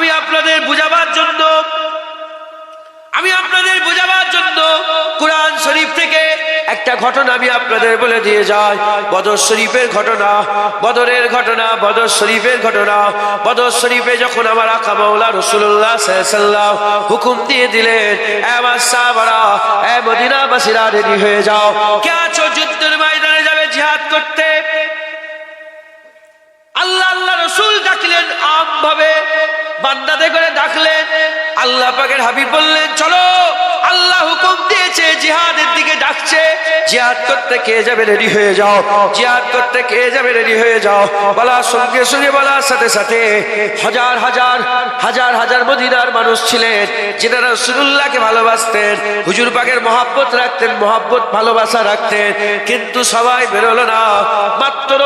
আমি আপনাদের বুঝাবার জন্য কুরআন শরীফ থেকে একটা ঘটনা আমি আপনাদের বলে দিয়ে যাই। বদর শরীফের ঘটনা, বদরের ঘটনা, বদর শরীফের ঘটনা। বদর শরীফে যখন আমার আকা মাওলা রাসূলুল্লাহ সাল্লাল্লাহু আলাইহি ওয়াসাল্লাম হুকুম দিয়ে দিলেন, এ আমার সাহাবারা, এ মদিনাবাসীরা রেডি হয়ে যাও, কে আছো যুদ্ধের ময়দানে যাবে জিহাদ করতে। আল্লাহ রাসূল ডাকলেন, আমভাবে বান্দাদের করে ডাকলেন। আল্লাহ পাকের হাবিব বললেন, চলো, আল্লাহ হুকুম দিয়েছে, জিহাদের দিকে ডাকছে, জিহাদ করতে কে যাবে রেডি হয়ে যাও, জিহাদ করতে কে যাবে রেডি হয়ে যাও। বলার সঙ্গে সঙ্গে বলার সাথে সাথে হাজার মদিনার মানুষ ছিলেন যারা রাসূলুল্লাহকে ভালোবাসতেন, হুজুর পাকের মহব্বত রাখতেন, মহব্বত ভালোবাসা রাখতেন, কিন্তু সবাই বেরোলো না। মাত্র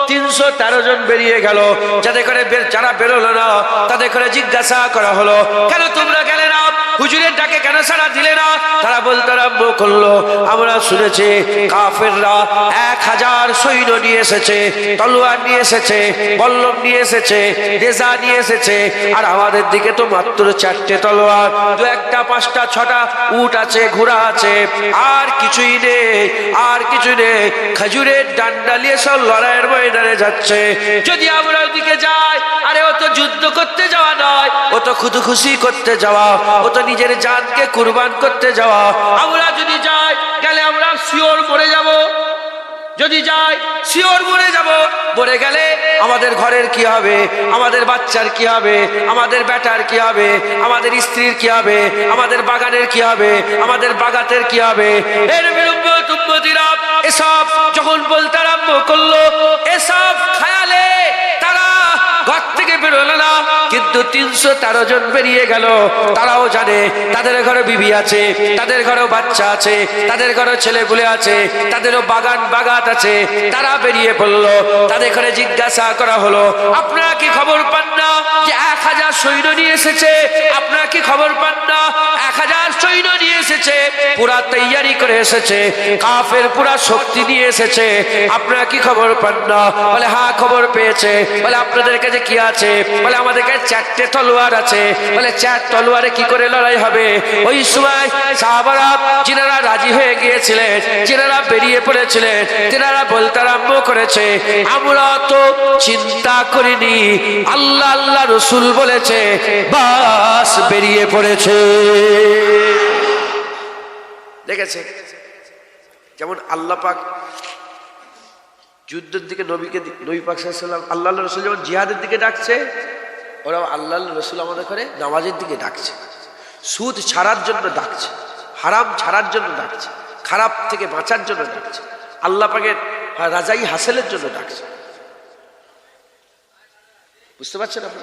313 জন বেরিয়ে গেল। যারা বেরোলো না তাদের করে জিজ্ঞাসা করা হলো, কেন তোমরা গেলে না, হুজুরের ডাকে কেন সাড়া দিলে না? তারা বলতে আরম্ভ করলো, আমরা শুনেছি কাফেররা 1000 সৈন্য নিয়ে এসেছে, তলোয়ার নিয়ে এসেছে, বল্লম নিয়ে এসেছে, নেজা নিয়ে এসেছে, আর আমাদের দিকে তো মাত্র 4টে তলোয়ার, 2-1, 5টা 6টা উট আছে, ঘোড়া আছে, আর কিছুই নেই, আর কিছু নেই। খেজুরের ডান্ডা নিয়ে সব লড়াইয়ের ময়দানে যাচ্ছে। যদি আমরা ওদিকে যাই, আরে ও তো যুদ্ধ করতে যাওয়া নয়, ও তো খুশি করতে যাওয়া, ও তো নিজের জানকে কুরবান করতে যাওয়া। আমরা যদি যাই, গেলে আমরা শিওর মরে যাব। যদি যাই শিওর মরে যাব। মরে গেলে আমাদের ঘরের কি হবে, আমাদের বাচ্চার কি হবে, আমাদের বেটার কি হবে, আমাদের স্ত্রীর কি হবে, আমাদের বাগানের কি হবে, আমাদের বাগাতের কি হবে। এর বিরুদ্ধে উম্মতিরা এসব যখন বলতে আরম্ভ করলো, এসব খায়ালে তারা ঘর থেকে বেরোলো না। কিন্তু 313 জন বেরিয়ে গেল। তারাও জানে তাদের ঘরে বিবি আছে, তাদের ঘরেও বাচ্চা আছে, তাদের ঘরে ছেলেপুলে আছে, তাদেরও বাগাত আছে। তারা বেরিয়ে পড়লো। তাদের ঘরে জিজ্ঞাসা করা হলো, আপনারা কি খবর পান না যে 1000 সৈন্য নিয়ে এসেছে? আপনারা কি খবর পান না 1000 সৈন্য নিয়ে এসেছে, পুরা তৈয়ারি করে এসেছে, কাফের পুরা শক্তি নিয়ে এসেছে? আপনারা কি খবর পান না? বলে হ্যাঁ, খবর পেয়েছে। বলে আপনাদের কাছে কি আছে? বলে আমাদের কাছে 4টে তলোয়ার আছে। বলে 4 তলোয়ারে কি করে লড়াই হবে? ওই সময় সাহাবারা যিনারা রাজি হয়ে গিয়েছিলেন, যিনারা বেরিয়ে পড়েছিলেন, তিনারা বলতে আরম্ভ করেছে, আমরা তো চিন্তা করিনি, আল্লাহ রাসূল বলেছে, বাস বেরিয়ে পড়েছে। দেখেছে যেমন আল্লাহ পাক যুদ্ধের দিকে নবী পাক সাল্লাল্লাহু আলাইহি ওয়াসাল্লাম, আল্লাহ রাসূল যেমন জিহাদের দিকে ডাকছে, ওরাও আল্লাহ রাসূল আমাদের করে নামাজের দিকে ডাকছে, সুদ ছাড়ার জন্য ডাকছে, হারাম ছাড়ার জন্য ডাকছে, খারাপ থেকে বাঁচার জন্য ডাকছে, আল্লাহ পাকের রাজাই হাসিলের জন্য ডাকছে। বুঝতে পারছেন আপনি?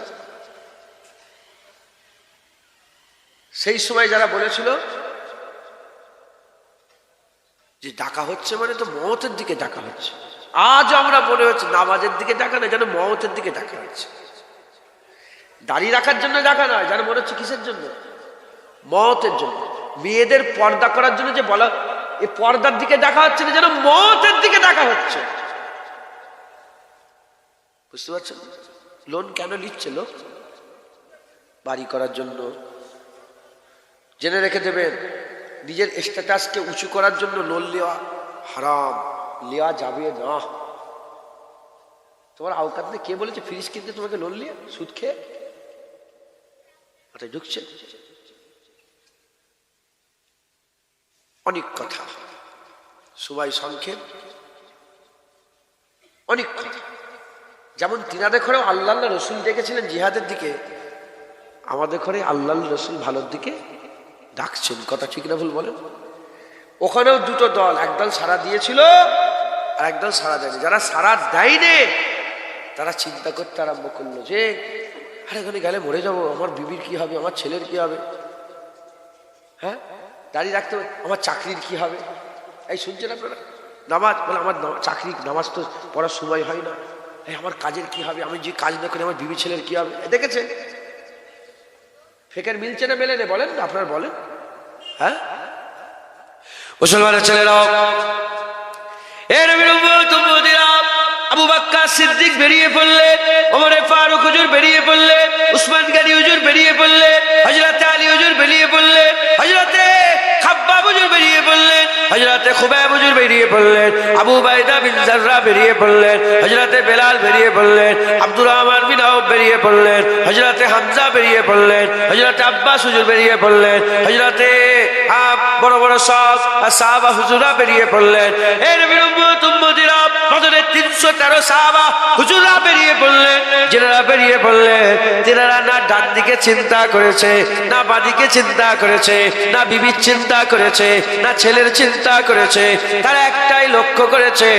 সেই সময় যারা বলেছিল যে ডাকা হচ্ছে মানে তো মওতের দিকে ডাকা হচ্ছে, আজ আমরা মনে হচ্ছে নামাজের দিকে ডাকা না, যেন মওতের দিকে ডাকা হচ্ছে। দাড়ি রাখার জন্য ডাকা নয়, যেন মনে হচ্ছে কিসের জন্য? মওতের জন্য। মেয়েদের পর্দা করার জন্য যে বলা, এই পর্দার দিকে ডাকা হচ্ছে না, যেন মওতের দিকে ডাকা হচ্ছে। বুঝতে পারছেন? লোন কেন নিচ্ছে লোক? বাড়ি করার জন্য। জেনে রেখে দেবেন, নিজের স্ট্যাটাসকে উঁচু করার জন্য লোন নেওয়া হারাম, নেওয়া যাবে না। তোমার আওকাত নেই। কে বলেছে ফ্রিজ কিনতে তোমাকে লোন নিয়ে? সুদ খেয়ে ঢুকছে। অনেক কথা, সবাই সংক্ষেপ, অনেক কথা। যেমন তিনাদের ঘরেও আল্লাহ রসুল ডেকেছিলেন জিহাদের দিকে, আমাদের ঘরে আল্লাহ রসুল ভালোর দিকে ডাকছেন। কথা ঠিক না ভুল বলেন? ওখানেও দুটো দল, একদল সাড়া দিয়েছিল আর একদল সাড়া দেয়নি। যারা সাড়া দেয়নি তারা চিন্তা করতে আরম্ভ করলো যে আরে এখানে গেলে মরে যাবো, আমার বিবির কি হবে, আমার ছেলের কি হবে, হ্যাঁ দাঁড়িয়ে রাখতে হবে, আমার চাকরির কি হবে। এই শুনছেন আপনারা? নামাজ বলে আমার চাকরি, নামাজ তো পড়ার সময় হয় না, এই আমার কাজের কি হবে, আমি যে কাজ না করি আমার বিবি ছেলের কি হবে। দেখেছে ফেকের মিলছে না মেলে? বলেন না আপনারা, বলেন। হ্যাঁ মুসলমানের ছেলেরাও, আবু বকর সিদ্দিক বেরিয়ে পড়লেন, ওমর ফারুক হুজুর বেরিয়ে পড়লেন, উসমান গনি হুজুর বেরিয়ে পড়লেন, আবু উবাইদা বিন জাররাহ বেরিয়ে পড়লেন, হযরতে বেলাল বেরিয়ে পড়লেন, আব্দুর রহমান বিন আউফ বেরিয়ে পড়লেন, হযরতে হামজা বেরিয়ে পড়লেন, হযরতে আব্বাস হুজুর বেরিয়ে পড়লেন, হযরতে বড় বড় সব সাহাবা হুজুরা বেরিয়ে পড়লেন। এই নবীর উম্মত উম্মতিরা বদরের 313 সাহাবা হুজুরা বেরিয়ে পড়লেন। যারা বেরিয়ে পড়লেন তারা না ডান দিকে চিন্তা করেছে, না বাঁ দিকে চিন্তা করেছে, না বিবির চিন্তা করেছে, না ছেলের চিন্তা করেছে। তারা একটাই লক্ষ্য করেছে,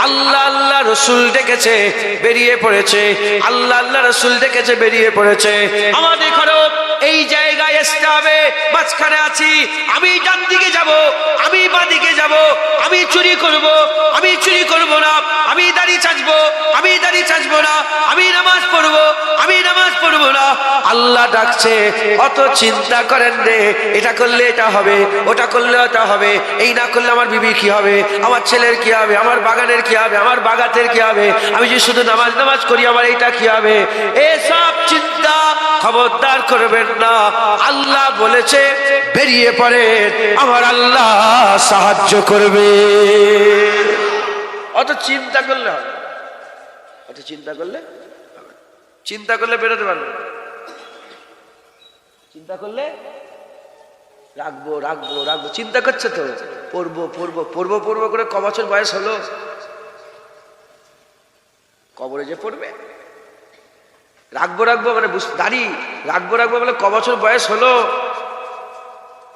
আল্লাহ আল্লাহ রসুল ডেকেছে, বেরিয়ে পড়েছে। আল্লাহ আল্লাহ রসুল ডেকেছে, বেরিয়ে পড়েছে। আমাদের ঘরে এই জায়গায় আসতে হবে, মাঝখানে আছি। আমি ডান দিকে যাব, আমি বাঁ দিকে যাব, আমি চুরি করব, আমি চুরি করব না, আমি দাড়ি চাচবো, আমি দাড়ি চাচবো না, আমি নামাজ পড়বো, আমি নামাজ পড়বো না। আল্লাহ ডাকছে, অত চিন্তা করেন রে, এটা করলে এটা হবে, ওটা করলে ওটা হবে, এই না করলে আমার বিবি কি হবে, আমার ছেলের কি হবে, আমার বাগানের কি হবে, আমার বাগাতের কি হবে, আমি যে শুধু নামাজ নামাজ করি আমার এইটা কি হবে। এসব চিন্তা খবরদার করবেন না। আল্লাহ বলেছে বেরিয়ে পড়েন, আমার আল্লাহ সাহায্য করবে। অত চিন্তা করলে হবে, অত চিন্তা করলে, চিন্তা করলে বেরোতে পারবে, চিন্তা করলে রাখবো রাখবো রাখবো, চিন্তা করছে তো পড়বো পড়বো পড়বো পড়বো করে ক বছর বয়স হলো, কবরে যে পড়বে। রাখবো রাখবো মানে দাড়ি রাখবো রাখবো বলে ক বছর বয়স হলো,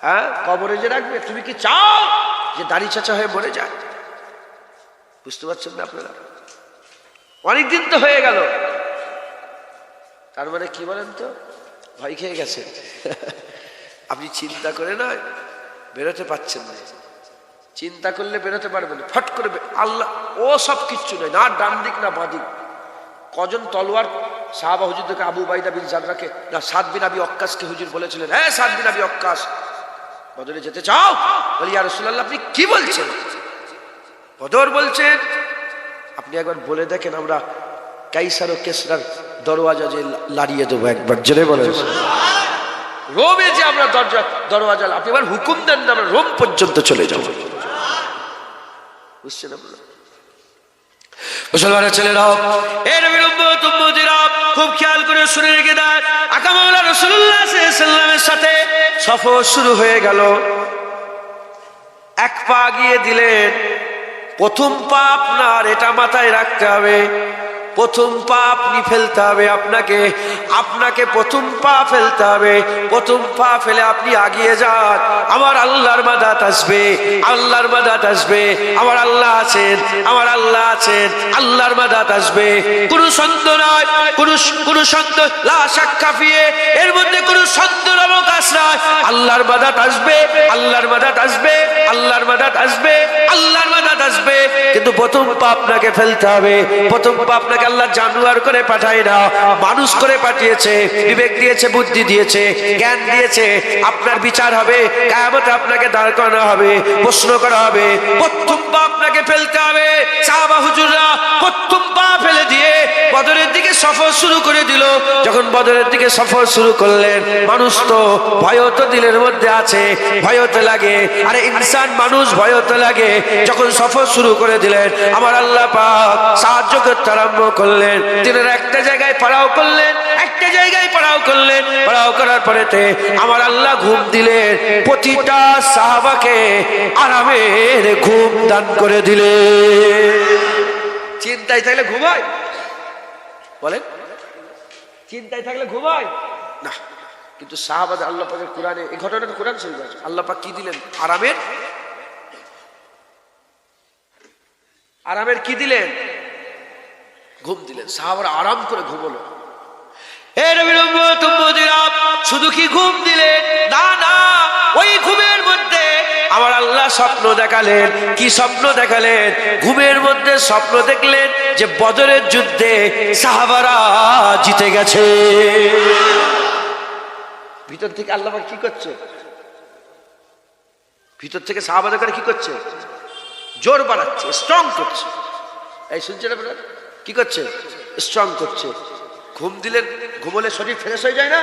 হ্যাঁ কবরে যে রাখবে। তুমি কি চাও যে দাড়ি চাচা হয়ে মরে যায়? বুঝতে পারছেন না আপনারা? অনেকদিন তো হয়ে গেল, তার মানে কি বলেন তো, ভয় খেয়ে গেছে। আপনি চিন্তা করে না বেরোতে পারছেন না, চিন্তা করলে বেরোতে পারবেন ফট করে। আল্লাহ ও সব কিচ্ছু নয়, না ডান দিক না বাঁ দিক। কজন তলোয়ার সাহাবা হুজুরকে, আবু উবাইদা বিন জাররাহকে না সাদ বিন আবি ওয়াক্কাসকে হুজুর বলেছিলেন, হ্যাঁ সাদ বিন আবি ওয়াক্কাস বদরে যেতে চাও? বলি ইয়া রাসূলুল্লাহ আপনি কি বলছেন? বদর বলছেন। আপনি একবার বলে দেখেন, আমরা কাইসার ও কেসরার দরওয়াজা যে লাড়িয়ে দেবো, একবার জেনে বলেন। রোমে যে আমরা দরওয়াজা, আপনি এবার হুকুম দেন না, আমরা রোম পর্যন্ত চলে যাবো। বুঝছেন আপনারা? মুসলমানের ছেলেরাও, এই নবীর উম্মত উম্মতিরা খুব খেয়াল করে শুনে রেখে দেন। আকা মাওলা রাসূলুল্লাহ সাল্লাল্লাহু আলাইহি ওয়াসাল্লামের সাথে সফর শুরু হয়ে গেল। এক পা গিয়ে দিলেন, প্রথম পা আপনার, এটা মাথায় রাখতে হবে, প্রথম পা আপনি ফেলতে হবে। আপনাকে আপনাকে প্রথম পা ফেলতে হবে। প্রথম পা ফেলে আপনি আগিয়ে যান, আমার আল্লাহর মাদাত আসবে, আল্লাহর মাদাত আসবে। আমার আল্লাহ আছেন, আমার আল্লাহ আছেন, আল্লাহর মাদাত আসবে। কোনো সন্দেহ নয়, কোনো সন্দেহ লা শাক্কা ফিয়ে, এর মধ্যে কোনো সন্দেহ অবকাশ নয়। আল্লাহর মাদাত আসবে, আল্লাহর মাদাত আসবে, আল্লাহর মাদাত আসবে, আল্লাহর মাদাত আসবে। কিন্তু প্রথম পা আপনাকে ফেলতে হবে। প্রথম পা আপনাকে আল্লাহ জানোয়ার করে পাঠায় না, মানুষ করে পাঠিয়েছে। বিবেক দিয়েছে, বুদ্ধি দিয়েছে, জ্ঞান দিয়েছে। আপনার বিচার হবে, কিয়ামতে আপনাকে দাঁড় করানো হবে, প্রশ্ন করা হবে। প্রথম পা আপনাকে ফেলতে হবে। সাহাবা হুজুররা প্রথম পা ফেলে দিয়ে বদরের দিকে সফর শুরু করে দিল। যখন বদরের দিকে সফর শুরু করলেন, মানুষ তো ভয় তো দিলের মধ্যে আছে, ভয় তো লাগে। আরে ইনসান মানুষ ভয় তো লাগে। যখন সফর শুরু করে দিলেন, আমার আল্লাহ পাক সাহায্য করতে আরম্ভ করলেন। তিনি একটা জায়গায় পাড়াও করলেন, একটা জায়গায় পাড়াও করলেন। পাড়াও করার পরেতে আমার আল্লাহ ঘুম দিলেন, প্রতিটা সাহাবাকে আরামের ঘুম দান করে দিলেন। চিন্তায় থাকলে ঘুমায়? বলেন, চিন্তায় থাকলে ঘুমায় না। কিন্তু সাহাবাদের আল্লাহ পাকের কোরআনে, এই ঘটনাটা কোরআন শরীফে আছে, আল্লাহ পাক কি দিলেন? আরামের, আরামের কি দিলেন? ঘুম দিলেন। সাহাবারা আরাম করে ঘুমলো। এ নবীর উম্মত উম্মতিরা, শুধু কি ঘুম দিলেন? না না, ওই ঘুমের মধ্যে আমার আল্লাহ স্বপ্ন দেখালেন। কি স্বপ্ন দেখালেন? ঘুমের মধ্যে স্বপ্ন দেখলেন যে বদরের যুদ্ধে সাহাবারা জিতে গেছে। ভিতর থেকে আল্লাহ পাক কি করছে? ভিতর থেকে সাহাবাদের কি করছে? জোর বাড়াচ্ছে, স্ট্রং করছে। এই শুনছেন আপনারা? কি করছে? স্ট্রং করছে। ঘুম দিলেন, ঘুমলে শরীর ফ্রেশ হয়ে যায় না?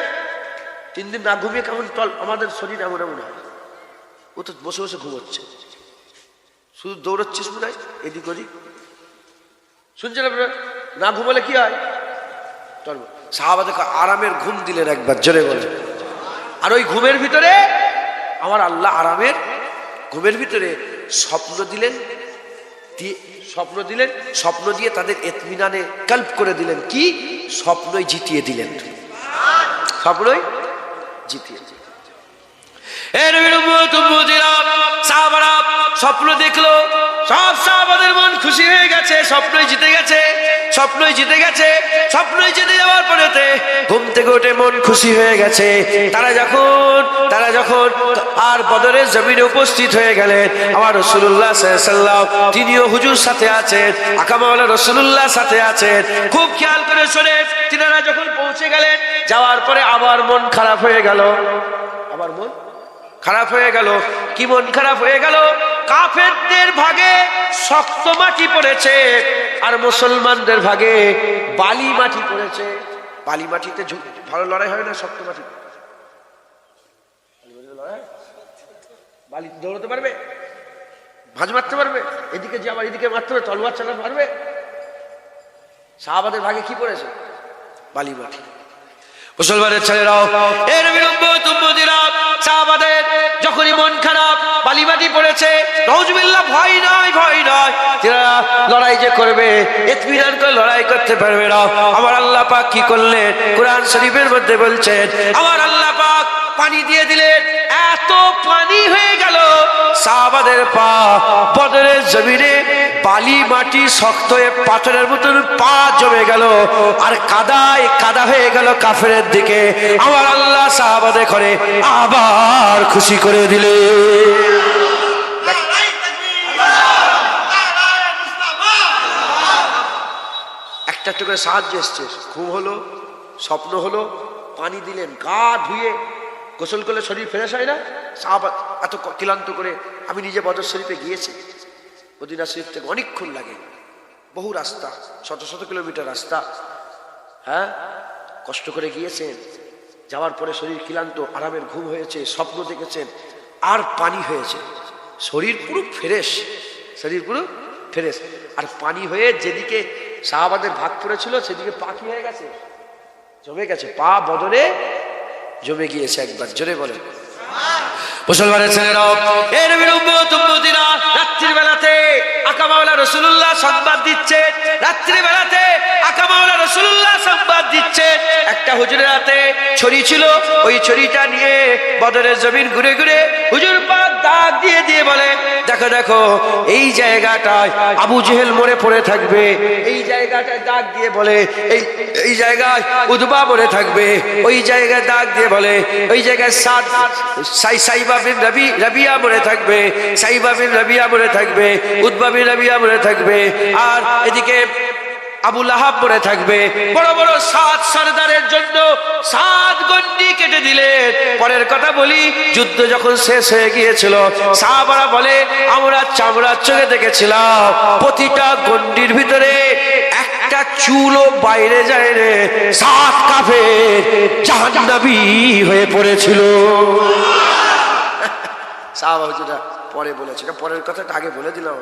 3 দিন না ঘুমিয়ে কেমন আমাদের শরীর এমন এমন হয়। ও তো বসে বসে ঘুমোচ্ছে, শুধু দৌড়চ্ছিস মনে হয় এদিক ওদিক। শুনছেন আপনারা? না ঘুমালে কি হয়? সাহাবাদেরকে আরামের ঘুম দিলেন একবার, জোরে বলে। আর ওই ঘুমের ভিতরে আমার আল্লাহ আরামের ঘুমের ভিতরে স্বপ্ন দিলেন, স্বপ্ন দিয়ে তাদের ইতমিনানে কল্প করে দিলেন। কি স্বপ্নই জিতিয়ে দিলেন, স্বপ্নই জিতিয়ে দিলেন। সাহাবারা স্বপ্ন দেখলো, সব সাহাবাদের মন খুশি হয়ে গেছে, স্বপ্নই জিতে গেছে, স্বপ্নই জিতে গেছে। স্বপ্নই জিতে যাওয়ার পরেতে ঘুম থেকে উঠে মন খুশি হয়ে গেছে। তারা যখন আর বদরের জমিনে উপস্থিত হয়ে গেলেন, আমার রাসূলুল্লাহ সাল্লাল্লাহু আলাইহি ওয়াসাল্লাম তিনিও হুজুর সাথে আছেন, আকামাওয়ালা রাসূলুল্লাহ সাথে আছেন। খুব খেয়াল করে শোনেন, তিনারা যখন পৌঁছে গেলেন, যাওয়ার পরে আবার মন খারাপ হয়ে গেল, আবার মন খারাপ হয়ে গেল। কি মন খারাপ হয়ে গেল? কাফেরদের ভাগে শক্ত মাটি পড়েছে আর মুসলমানদের ভাগে বালি মাটি পড়েছে। বালি মাটিতে ভালো লড়াই হয় না, শক্ত মাটি। বালি দৌড়তে পারবে, ভাঁজ মারতে পারবে, এদিকে যে আবার এদিকে মারতে হবে, তলোয়ার চালাতে পারবে? সাহাবাদের ভাগে কি পড়েছে? বালি মাটি। মুসলমানের ছেলেরাও এর সাহাবাদের যখনই মন খারাপ, বালিমাটি পড়েছে, নাউজুবিল্লাহ, ভয় নয়, ভয় নয়, তারা লড়াই যে করবে, ইতমিনান করে লড়াই করতে পারবে না। আমার আল্লাহ পাক কি করলেন? কোরআন শরীফের মধ্যে বলছেন, আমার আল্লাহ পাক পানি দিয়ে দিলেন। এত পানি হয়ে গেল, সাহাবাদের পা বদরের জমিনে বালি মাটি শক্ত হয়ে পাথরের মতন পা জমে গেল, আর কাদায় কাদা হয়ে গেল কাফেরের দিকে। আমার আল্লাহ সাহাবাদের করে আবার খুশি করে দিলে। একটা একটা করে সাহায্য এসছে, ঘুম হলো, স্বপ্ন হলো, পানি দিলেন, গা ধুয়ে গোসল করলে শরীর ফ্রেশ হয় না? সাহাবা এত ক্লান্ত করে, আমি নিজে বদর শরীফে গিয়েছি, মদিনা শরীফ থেকে অনেকক্ষণ লাগে, বহু রাস্তা, শত শত কিলোমিটার রাস্তা। হ্যাঁ, কষ্ট করে গিয়েছেন, যাওয়ার পরে শরীর ক্লান্ত, আরামের ঘুম হয়েছে, স্বপ্ন দেখেছেন, আর পানি হয়েছে, শরীর পুরো ফ্রেশ, শরীর পুরো ফ্রেশ। আর পানি হয়ে যেদিকে সাহাবাদের ভাগ পড়েছিল সেদিকে পা কি হয়ে গেছে? জমে গেছে, পা বদরে জমে গিয়েছে। একবার জোরে বলেন। মুসলমানের ছেলেরাও এর বিরুদ্ধে রাত্রির বেলাতে আকামাওয়ালা রাসূলুল্লাহ সংবাদ দিচ্ছে, রাত্রি বেলাতে আকামাওয়ালা রাসূলুল্লাহ সংবাদ দিচ্ছে। একটা হুজুরের হাতে ছড়ি ছিল, ওই ছড়িটা নিয়ে বদরের জমিন ঘুরে ঘুরে হুজুর পাক দাগ দিয়ে দিয়ে বলে, দেখো দেখো এই জায়গাটায় আবু জেহেল মরে পড়ে থাকবে, এই জায়গাটায় দাগ দিয়ে বলে এই জায়গায় উদবা মরে থাকবে, ওই জায়গায় দাগ দিয়ে বলে ওই জায়গায় সাইবা বিন রাবিয়া মরে থাকবে, সাইবা বিন রাবিয়া মরে থাকবে, উদবা বিন রাবিয়া মরে থাকবে, আর এদিকে আবু লাহাব মরে থাকবে। বড় বড় 7 সরদারের জন্য 7 গন্ডি কেটে দিলেন। পরের কথা বলি, যুদ্ধ যখন শেষ হয়ে গিয়েছিল, সাহাবারা বলে আমরা চামড়ার চোখে দেখেছিলাম প্রতিটা গন্ডির ভিতরে একটা চুলও বাইরে যায় রে, 7 কাফের জাহান্নামী হয়ে পড়েছিল। সাহাবা হুজুরা পরে বলেছে, পরের কথাটা আগে বলে দিলাম।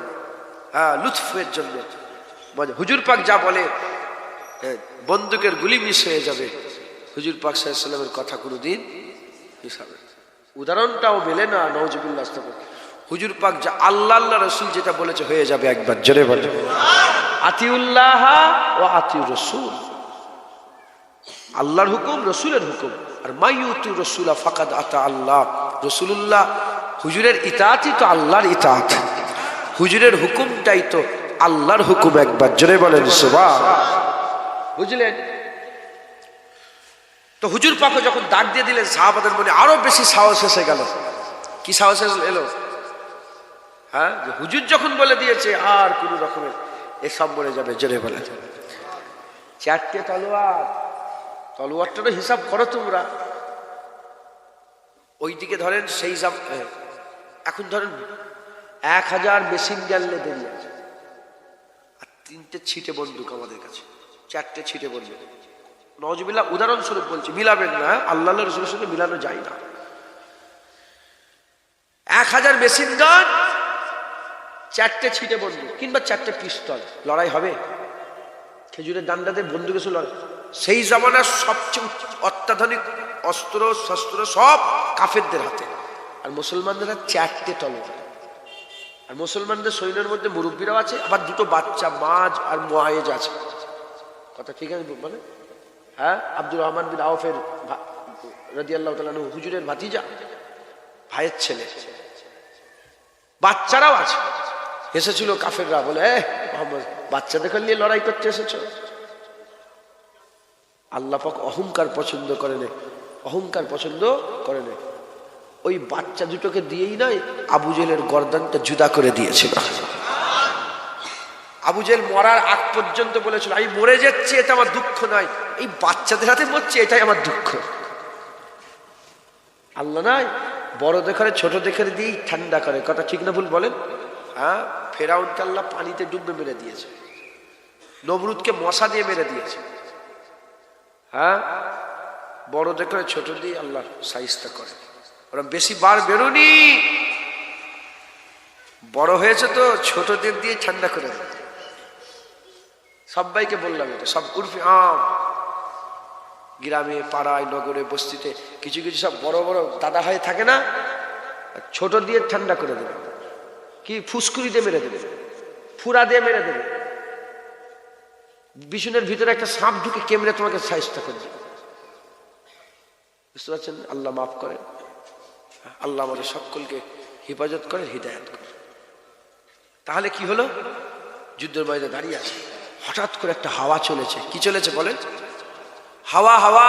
হ্যাঁ, লুৎফের জন্য হুজুর পাক যা বলে বন্দুকের গুলি মিস হয়ে যাবে, হুজুর পাক সাল্লাল্লাহু আলাইহি ওয়াসাল্লামের কথা কোনোদিন হিসাবে উদাহরণটাও মেলে না। নাউজুবিল্লাহ। হুজুর পাক যা আল্লাহ রাসূল যেটা বলেছে হয়ে যাবে। একবার জোরে বলে আতিউল্লাহ ওয়া আতিউর রাসূল, আল্লাহর হুকুম, রাসূলের হুকুম। আর মাইয়ুতু রাসূলা ফাকাদ আতা আল্লাহ, রাসূলুল্লাহ হুজুরের ইতাআতই তো আল্লাহর ইতাআত, হুজুরের হুকুমটাই তো আল্লাহর হুকুম। একবার জোরে বলেন সুবহানাল্লাহ। বুঝলেন তো? হুজুর পাক যখন ডাক দিয়ে দিলেন, সাহাবাদের মনে আরো বেশি সাহস এসে গেল। কি সাহস এলো? হ্যাঁ, যে হুজুর যখন বলে দিয়েছে আর কোন রকমের এসব মরে যাবে। জোরে বলেন 4টে তলোয়ার, তলোয়ারটারও হিসাব করো তোমরা। ওইদিকে ধরেন সেই এখন ধরেন 1000 মেশিন গান লেগে আছে, আর 3টে ছিটে বন্দুক আমাদের কাছে, 4টে ছিটে বন্দুক। নওয়াজুবিল্লাহ, উদাহরণস্বরূপ বলছি, মিলাবেন না, আল্লাহ রাসূলের সঙ্গে মিলানো যায় না। 1000 মেশিন গান 4টে ছিটে বন্দুক কিংবা 4টে পিস্তল, লড়াই হবে? খেজুরের ডান্ডাতে বন্দুক এসে লড়াই? সেই জামানার সবচেয়ে অত্যাধুনিক অস্ত্র শস্ত্র সব কাফেরদের হাতে, আর মুসলমানদের 4টে তলোয়ার। আর মুসলমানদের সৈন্যের মধ্যে মুরব্বীরাও আছে, আবার 2টো বাচ্চা মাজ আর মুআয়েজ আছে। কথা ঠিক আছে মানে? হ্যাঁ, আব্দুর রহমান বিন আওফের রাদিয়াল্লাহু তাআলা আনহু হুজুরের ভাতিজা, ভাইয়ের ছেলে, বাচ্চারাও আছে। এসেছিল কাফেররা, বলে মোহাম্মদ বাচ্চাদের নিয়ে লড়াই করতে এসেছ? আল্লাহ পাক অহংকার পছন্দ করে না, অহংকার পছন্দ করে না। ওই বাচ্চা দুটোকে দিয়েই নয়, আবু জেহেলের গর্দানটা জুদা করে দিয়েছিল। আবু জেহেল মরার আগ পর্যন্ত বলেছিল, আমি মরে যাচ্ছি এটা আমার দুঃখ নয়, এই বাচ্চাদের হাতে মরছি এটাই আমার দুঃখ। আল্লাহ নয় বড় দেখারে ছোট দেখারে দিয়েই ঠান্ডা করে। কথা ঠিক না ভুল বলেন? হ্যাঁ, ফেরাউনকে আল্লাহ পানিতে ডুবে মেরে দিয়েছে, নমরুদকে মশা দিয়ে মেরে দিয়েছে। হ্যাঁ, বড় দেখারে ছোট দিয়ে আল্লাহ শায়েস্তা করে। ওরা বেশি বার বেরোনি, বড় হয়েছে তো ছোটদের দিয়ে ঠান্ডা করে দেয়। সবাইকে বললাম এটা, সব উর্ফে আম, গ্রামে পাড়ায় নগরে বস্তিতে কিছু কিছু সব বড় বড় দাদা হয়ে থাকে না, ছোট দিয়ে ঠান্ডা করে দেবে। কি ফুসকুরি দিয়ে মেরে দেবে, ফুরা দিয়ে মেরে দেবে, বিছুনের ভিতরে একটা সাপ ঢুকে কেমড়ে তোমাকে শায়েস্তা করে দেবে। বুঝতে পারছেন? আল্লাহ মাফ করেন, আল্লাহ আমাদের সকলকে হেফাজত করে, হিদায়াত করে। তাহলে কি হলো? যুদ্ধের ময়দানে দাঁড়িয়ে আছে, হঠাৎ করে একটা হাওয়া চলেছে। কি চলেছে বলেন? হাওয়া। হাওয়া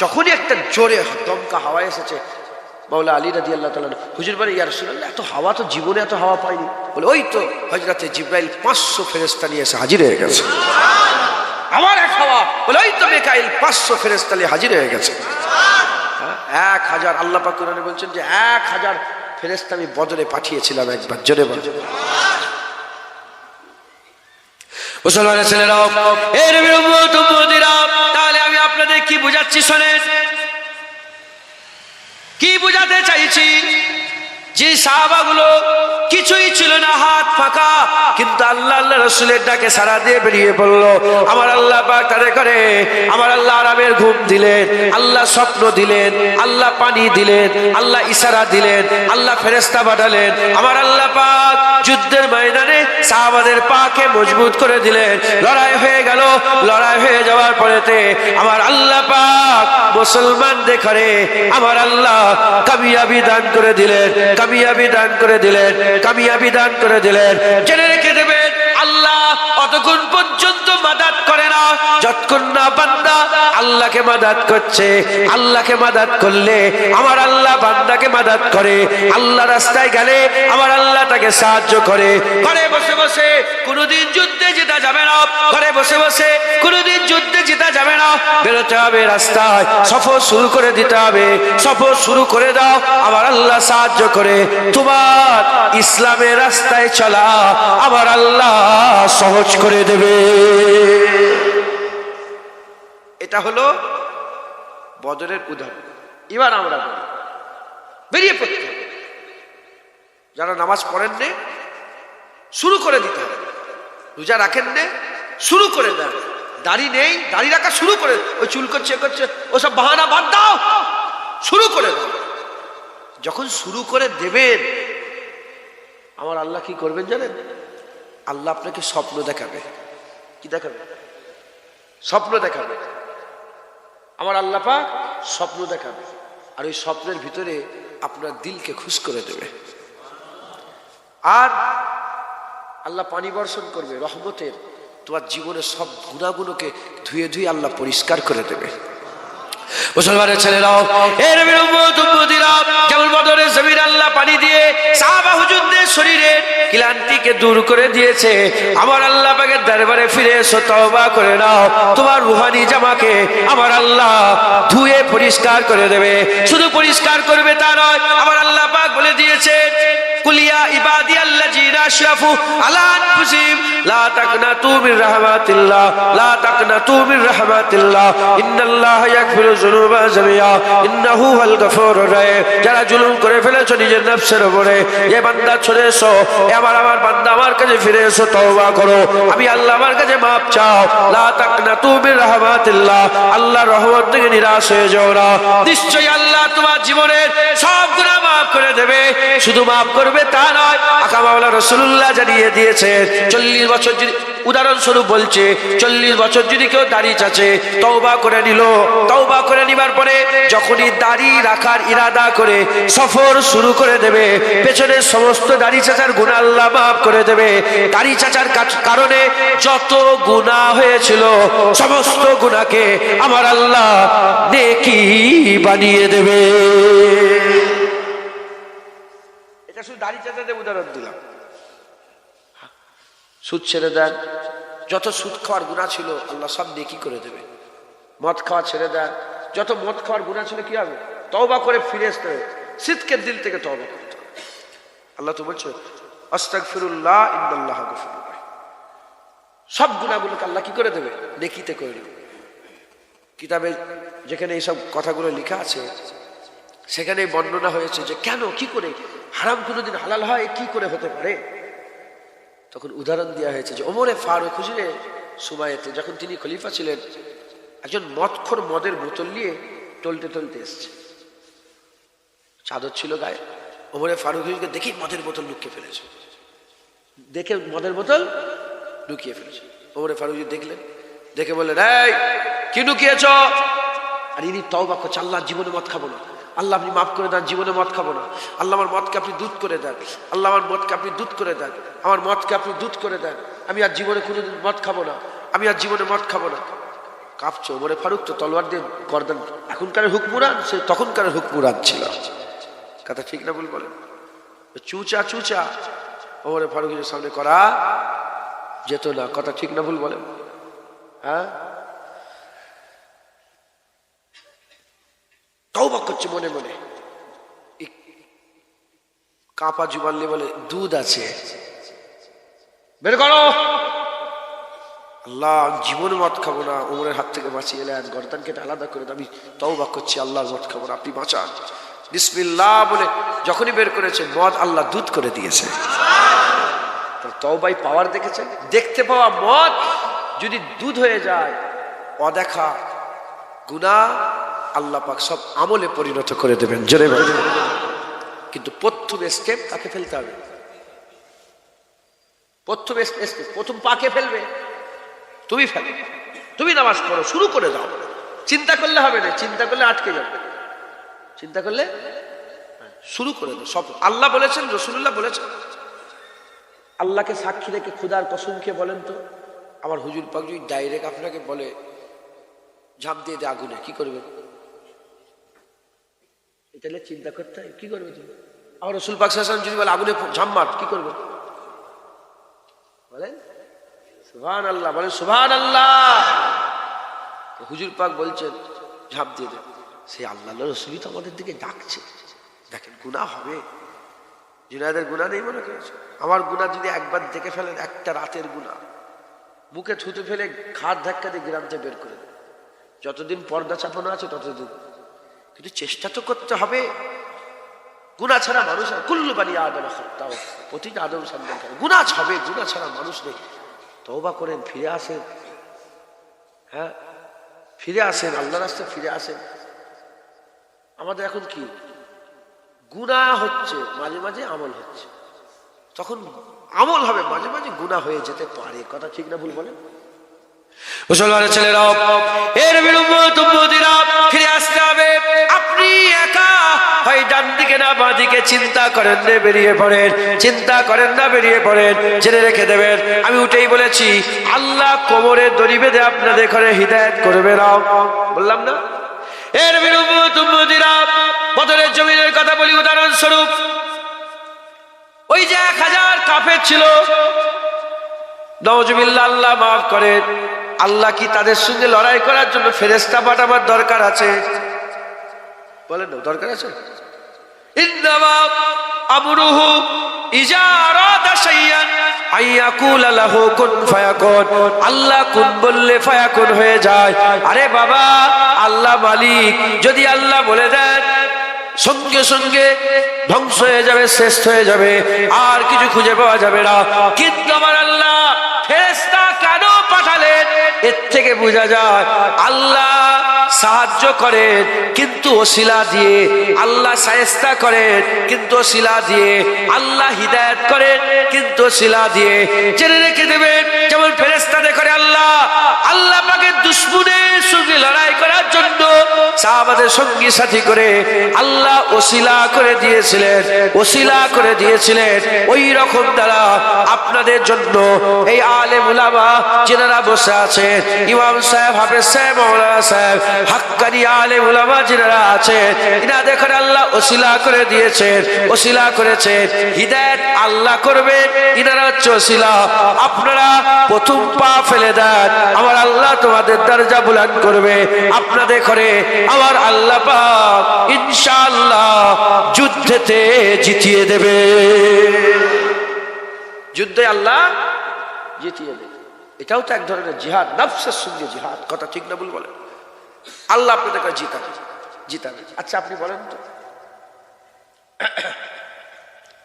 যখনই একটা জোরে দমকা হাওয়া এসেছে, মাওলা আলী রাদিয়াল্লাহু তাআলা হুজুর বলে, ইয়া রাসূলুল্লাহ, এত হাওয়া তো জীবনে এত হাওয়া পাইনি। বলে, ওই তো হযরতে জিবরাইল 500 ফেরেশতা নিয়ে এসে হাজির হয়ে গেছে। আবার এক হাওয়া। বলে, ওই তো মিকাইল 500 ফেরেশতা নিয়ে হাজির হয়ে গেছে। 1000 আল্লাহ পাক কোরআনে বলছেন যে 1000 ফেরেশতা আমি বদরে পাঠিয়েছিলাম একবার। জোরে বল। মুসলমানের ছেলেরাও, এর বিরুদ্ধে তাহলে আমি আপনাদের কি বুঝাচ্ছি শোনেন। কি বুঝাতে চাইছি? যে সাহাবাগুলো কিছুই ছিল না, হাত ফাঁকা, কিন্তু আল্লাহ আল্লাহ রাসূলের ডাকে সাড়া দিয়ে বেরিয়ে পড়লো। আমার আল্লাহ পাক তাদের করে, আমার আল্লাহ আরামের ঘুম দিলেন, আল্লাহ স্বপ্ন দিলেন, আল্লাহ পানি দিলেন, আল্লাহ ইশারা দিলেন, আল্লাহ ফেরেশতা পাঠালেন। আমার আল্লাহ পাক যুদ্ধের ময়দানে সাহাবাদের পাকে মজবুত করে দিলেন। লড়াই হয়ে গেল। লড়াই হয়ে যাওয়ার পরেতে আমার আল্লাহ পাক মুসলমানদের করে আমার আল্লাহ কামিয়াবি দান করে দিলেন, কামিয়াবি দান করে দিলেন, কামিয়াবি দান করে দিলেন। জেনে রেখে দেবেন, আল্লাহ অতক্ষণ পর্যন্ত মাদাত করে না যতক্ষণ না বান্দা আল্লাহকে মাদাত করছে। আল্লাহকে মাদাত করলে আমার আল্লাহ বান্দাকে মাদাত করে। আল্লাহ রাস্তায় গেলে আমার আল্লাহ তাকে সাহায্য করে। ঘরে বসে বসে কোনোদিন যুদ্ধে যেতে যাবে না, ঘরে বসে বসে কোনোদিন যুদ্ধে যেতে যাবে না, বেরোতে হবে রাস্তায়, সফর শুরু করে দিতে হবে। সফর শুরু করে দাও, আমার আল্লাহ সাহায্য করে। তোমার ইসলামের রাস্তায় চলা আমার আল্লাহ সহজ করে দেবে। এটা হলো বদরের উদাহরণ। এবার আমরা বেরিয়ে পড়তে হবে। যারা নামাজ পড়েন নে, শুরু করে দিতে হবে। রোজা রাখেন নে, শুরু করে দেন। দাড়ি নেই, দাড়ি রাখা শুরু করে, ওই চুল করছে করছে ওসব বাহানা বাদ দাও, শুরু করে দাও। যখন শুরু করে দেবেন, আমার আল্লাহ কি করবেন জানেন? আল্লাহ আপনাকে স্বপ্ন দেখাবে। কি দেখাবে? স্বপ্ন দেখাবে। আমার আল্লাহ পাক স্বপ্ন দেখাবে, আর ওই স্বপ্নের ভিতরে আপনার দিলকে খুশ করে দেবে। আর আল্লাহ পানি বর্ষণ করবে রহমতের, তোমার জীবনের সব গুণাগুলোকে ধুয়ে ধুয়ে আল্লাহ পরিষ্কার করে দেবে। মুসলমানের ছেলেরাও, এর যেমন বদরের জমিন আল্লাহ পানি দিয়ে সাহাবা হুজুরদের শরীরের ক্লান্তিকে দূর করে দিয়েছে, আমার আল্লাহ পাকের দরবারে ফিরে এসো, তওবা করে নাও। তোমার রুহানি জামাকে আমার আল্লাহ ধুয়ে পরিষ্কার করে দেবে। শুধু পরিষ্কার করবে তা নয়, আমার আল্লাহ পাক বলে দিয়েছে কুল ইয়া ইবাদিয়াল্লাযীনা আশরাফু আলা আনফুসিহিম লা তাকনাতু মির রাহমাতিল্লাহ লা তাকনাতু মির রাহমাতিল্লাহ ইন্নাল্লাহা ইয়াগফিরু যুনুবা জামিআ ইন্নাহু হুয়াল গফুরুর রহিম। যারা জুলুম করে ফেলেছো নিজের নফসের উপরে, এ বান্দা চলে এসো, আমার বান্দা আমার কাছে ফিরে এসো, তওবা করো, আমি আল্লাহ আমার কাছে মাপ চাও। লা তাকনাতু মির রাহমাতিল্লাহ, আল্লাহর রহমত থেকে নিরাশ হয়ে যাও না। নিশ্চয়ই আল্লাহ তোমার জীবনের সব গুনাহ মাফ করে দেবে। শুধু মাফ করবে তা নয়, আকা মাওলা রাসূলুল্লাহ জানিয়ে দিয়েছে 40 বছর যদি, উদাহরণস্বরূপ বলছে 40 বছর যদি কেউ দাড়ি চাচে, তওবা করে নিল, তওবা করে নিবার পরে যখনই দাড়ি রাখার ইরাদা করে সফর শুরু করে দেবে, পেছনের সমস্ত দাড়ি চাচার গুনাহ আল্লাহ মাফ করে দেবে। দাড়ি চাচার কারণে যত গুনাহ হয়েছিল সমস্ত গুনাহকে আমার আল্লাহ নেকি বানিয়ে দেবে। এটা শুধু দাড়ি চাচাদের উদাহরণ দিলাম। সুদ ছেড়ে দেন, যত সুদ খাওয়ার গুনাহ ছিল আল্লাহ সব নেকি করে দেবে। মদ খাওয়া ছেড়ে দেন, যত মদ খাওয়ার গুনাহ ছিল কি হবে? তওবা করে ফিরে আসতে হবে, সিদকের দিল থেকে তওবা করতে হবে। আল্লাহ তো বলছে আস্তাগফিরুল্লাহ ইন্নাল্লাহা গফুরুর রহিম। সব গুনাহগুলোকে আল্লাহ কি করে দেবে? নেকিতে করে দেবে। কিতাবে যেখানে এইসব কথাগুলো লেখা আছে সেখানে বর্ণনা হয়েছে যে কেন, কি করে হারাম কোনোদিন হালাল হয়, কি করে হতে পারে। তখন উদাহরণ দেওয়া হয়েছে যে ওমরে ফারুক হুজুরের সময়েতে যখন তিনি খলিফা ছিলেন, একজন মদখোর মদের বোতল নিয়ে টলতে টলতে এসছে, চাদর ছিল গায়ে। ওমরে ফারুক হুজুরকে দেখি মদের বোতল লুকিয়ে ফেলেছে, দেখে মদের বোতল লুকিয়ে ফেলেছে। ওমরে ফারুক হুজুর দেখলেন, দেখে বললেন এই কি লুকিয়েছ? আর ইনি তওবা করছে, আল্লাহ জীবনে মদ খাবো না, আল্লাহ আপনি মাফ করে দেন, জীবনে মদ খাবো না, আল্লাহ আমার মদকে আপনি দুধ করে দেন, আল্লাহ আমার মদকে আপনি দুধ করে দেন, আমার মদকে আপনি দুধ করে দেন, আমি আর জীবনে কোনোদিন মদ খাবো না, আমি আর জীবনে মদ খাবো না। কাঁপছে ওমরে ফারুক, তো তলোয়ার দিয়ে গর্দান, এখনকার হুকমুরান, সে তখনকার হুকমুরান ছিল। কথা ঠিক না ভুল বলেন? চুচা চুচা ওমরে ফারুকের সামনে করা যেত না। কথা ঠিক না ভুল বলেন? হ্যাঁ, তওবা করছে মনে মনে, কাঁপা জুবান নিয়ে বলে দুধ আছে, বের করো। আল্লাহ জীবনে মদ খাবো না, ওমরের হাত থেকে বাঁচিয়ে এলেন, গর্দান কেটে আলাদা করে আমি তওবা করছি, আল্লাহ মদ খাবো না, আপনি বাঁচান, বিসমিল্লাহ বলে যখনই বের করেছে মদ আল্লাহ দুধ করে দিয়েছে। তওবাই পাওয়ার দেখেছেন? দেখতে পাওয়া মদ যদি দুধ হয়ে যায়, অদেখা গুনাহ আল্লাহ পাক সব আমলে পরিণত করে দেবেন। জোরে বলেন। কিন্তু প্রথম স্টেপ তাকে ফেলতে হবে, প্রথম স্টেপ, প্রথম পাকে ফেলবে তুমি, ফেলো, তুমি নামাজ পড়ো, শুরু করে দাও। চিন্তা করলে হবে না, চিন্তা করলে আটকে যাবে, চিন্তা করলে শুরু করে দাও। সব আল্লাহ বলেছেন, রাসূলুল্লাহ বলেছেন। আল্লাহকে সাক্ষী রেখে খুদার কসম খেয়ে বলেন তো, আমার হুজুর পাক যদি ডাইরেক্ট আপনাকে বলে ঝাঁপ দিয়ে দে আগুনে, কি করবে? এটা চিন্তা করতে হয়, কি করবে তুমি? আমার রাসূল পাক সাল্লাল্লাহু আলাইহি ওয়াসাল্লাম যদি বলে আগুনে ঝাঁপ মার, কি করবে? বলেন সুবহানাল্লাহ, বলেন সুবহানাল্লাহ। হুজুর পাক বলছেন ঝাঁপ দিয়ে দে, সেই আল্লাহ রাসূলই তো আমাদের দিকে ডাকছে। দেখেন গুনাহ হবে, জুনায়েদের গুনাহ নেই মনে করেছে? আমার গুনাহ যদি একবার দেখে ফেলেন, একটা রাতের গুনাহ, মুখে থুতু ফেলে ঘাট ধাক্কা দিয়ে গ্রাম থেকে বের করে দেন। যতদিন পর্দা চাপানো আছে ততদিন, কিন্তু চেষ্টা তো করতে হবে। গুনাহ ছাড়া মানুষ, কুল্লু বানি আদম খাত্তাও, প্রতিটা আদম সন্তান গুনাহ হবে, গুনাহ ছাড়া মানুষ নেই। তওবা করেন, ফিরে আসেন, হ্যাঁ ফিরে আসেন, আল্লাহর রাস্তায় ফিরে আসেন। আমাদের এখন কি গুনাহ হচ্ছে, মাঝে মাঝে আমল হচ্ছে, তখন আমল হবে, মাঝে মাঝে গুনাহ হয়ে যেতে পারে। কথা ঠিক না ভুল বলেন? মুসলমানের ছেলেরাও, এর বিরুদ্ধে ফিরে আসতে হবে। আপনি একা হয় ডান দিকে না বাঁ দিকে চিন্তা করেন না, বেরিয়ে পড়েন, চিন্তা করেন না, বেরিয়ে পড়েন। জেনে রেখে দেবেন, আমি উঠেই বলেছি আল্লাহ কোমরে দড়ি বেঁধে আপনাদের ঘরে হিদায়াত করবে না, বললাম না? এর বিরুদ্ধে বদরের জমিনের কথা বলি উদাহরণস্বরূপ। ওই যে 1000 কাফের ছিল, নাউজুবিল্লাহ, আল্লাহ মাফ করেন। আল্লাহ কি তাদের সঙ্গে লড়াই করার জন্য ফেরেশতা পাঠাবার দরকার আছে? বলেন না, দরকার আছে? ইন্নামা আমরুহু ইজা আরাদা শাইয়ান আইয়াকুলা লাহু কুন ফায়াকুন, আল্লাহ কুন বললে ফায়াকুন হয়ে যায়। আরে বাবা, আল্লাহ মালিক, যদি আল্লাহ বলে দেন সঙ্গে সঙ্গে ধ্বংস হয়ে যাবে, শেষ হয়ে যাবে, আর কিছু খুঁজে পাওয়া যাবে না। কিন্তু আমার আল্লাহ ফেরেশতা কেন পাঠালেন? এর থেকে বোঝা যায় আল্লাহ সাহায্য করেন কিন্তু ওসিলা দিয়ে, আল্লাহ শায়েস্তা করেন কিন্তু ওসিলা দিয়ে, আল্লাহ হিদায়াত করেন কিন্তু ওসিলা দিয়ে। জেনে রেখে দেবেন, যেমন ফেরেশতাদের করে আল্লাহ আল্লাহ পাকের দুশমনের সঙ্গে লড়াই করার জন্য সাহাবাদের সঙ্গী সাথী করে আল্লাহ ওসিলা করে দিয়েছিলেন, ওসিলা করে দিয়েছিলেন। ওই রকম দ্বারা আপনাদের জন্য এই আলেম উলামা যারা বসে আছেন, ইমাম সাহেব, হাফেজ সাহেব, মাওলানা সাহেব, হাক্কানি আলেম উলামা যারা আছেন, ইনাদের করে আল্লাহ ওসিলা করে দিয়েছেন, ওসিলা করেছেন। হিদায়াত আল্লাহ করবেন, ইনারা হচ্ছে ওসিলা। আপনারা প্রথম পা ফেলে দেন, আমার আল্লাহ তোমাদের দরজা বুলন্দ করবে। আপনাদের করে আমার আল্লাহ পাক ইনশাআল্লাহ যুদ্ধেতে জিতিয়ে দেবে, যুদ্ধে আল্লাহ জিতিয়ে দেবে। এটাও তো এক ধরনের জিহাদ, নফসের সঙ্গে জিহাদ। কথা ঠিক না ভুল বলেন? আল্লাহ আপনাদেরকে জিতাবে, জিতাবে। আচ্ছা আপনি বলেন তো,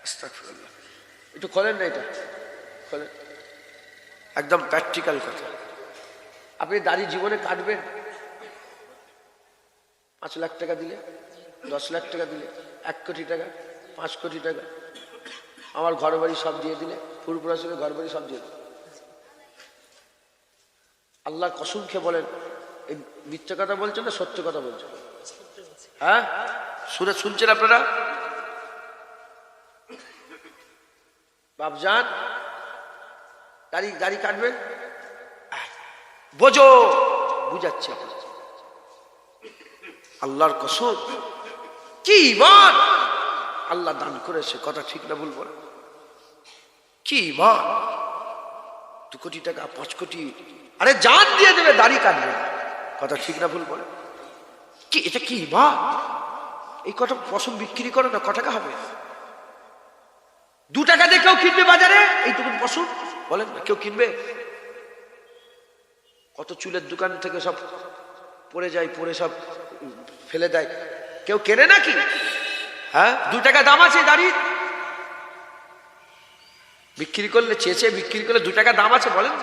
আস্তাগফিরুল্লাহ, একটু খোলেন না, এটা খোলেন, একদম প্র্যাকটিক্যাল কথা। আপনি দাড়ি জীবনে কাটবেন 5 লাখ টাকা দিলে, 10 লাখ টাকা দিলে, 1 কোটি টাকা, 5 কোটি টাকা, আমার ঘর বাড়ি সব দিয়ে দিলে, ফুরফুরা সঙ্গে ঘর বাড়ি সব দিয়ে দিলে, আল্লাহর কসম খেয়ে বলেন এই মিথ্যা কথা বলছেন না সত্য কথা বলছেন? হ্যাঁ, শুনছেন আপনারা? বাপজান দাড়ি কাটবেন, বোঝো, বুঝাচ্ছি আপনার, আল্লাহর কসম কি ঈমান আল্লাহ দান করেছে। কথা ঠিক না ভুল বলেন? কি ঈমান! 2 কোটি টাকা, 5 কোটি, আরে জান দিয়ে দেবে, দাড়ি কাটবে। কথা ঠিক না ভুল বলেন? কি এটা কি ঈমান! এই কটা পশম বিক্রি করে না, ক টাকা হবে? 2 টাকা দিয়ে কেউ কিনবে বাজারে এইটুকু পশম? বলেন না, কেউ কিনবে? কত চুলের দোকান থেকে সব পড়ে যায়, পড়ে সব ফেলে দেয়, কেউ কেনে নাকি? হ্যাঁ, 2 টাকা দাম আছে দাড়ি, বিক্রি করলে চেয়েছে, বিক্রি করলে 2 টাকা দাম আছে, বলেন।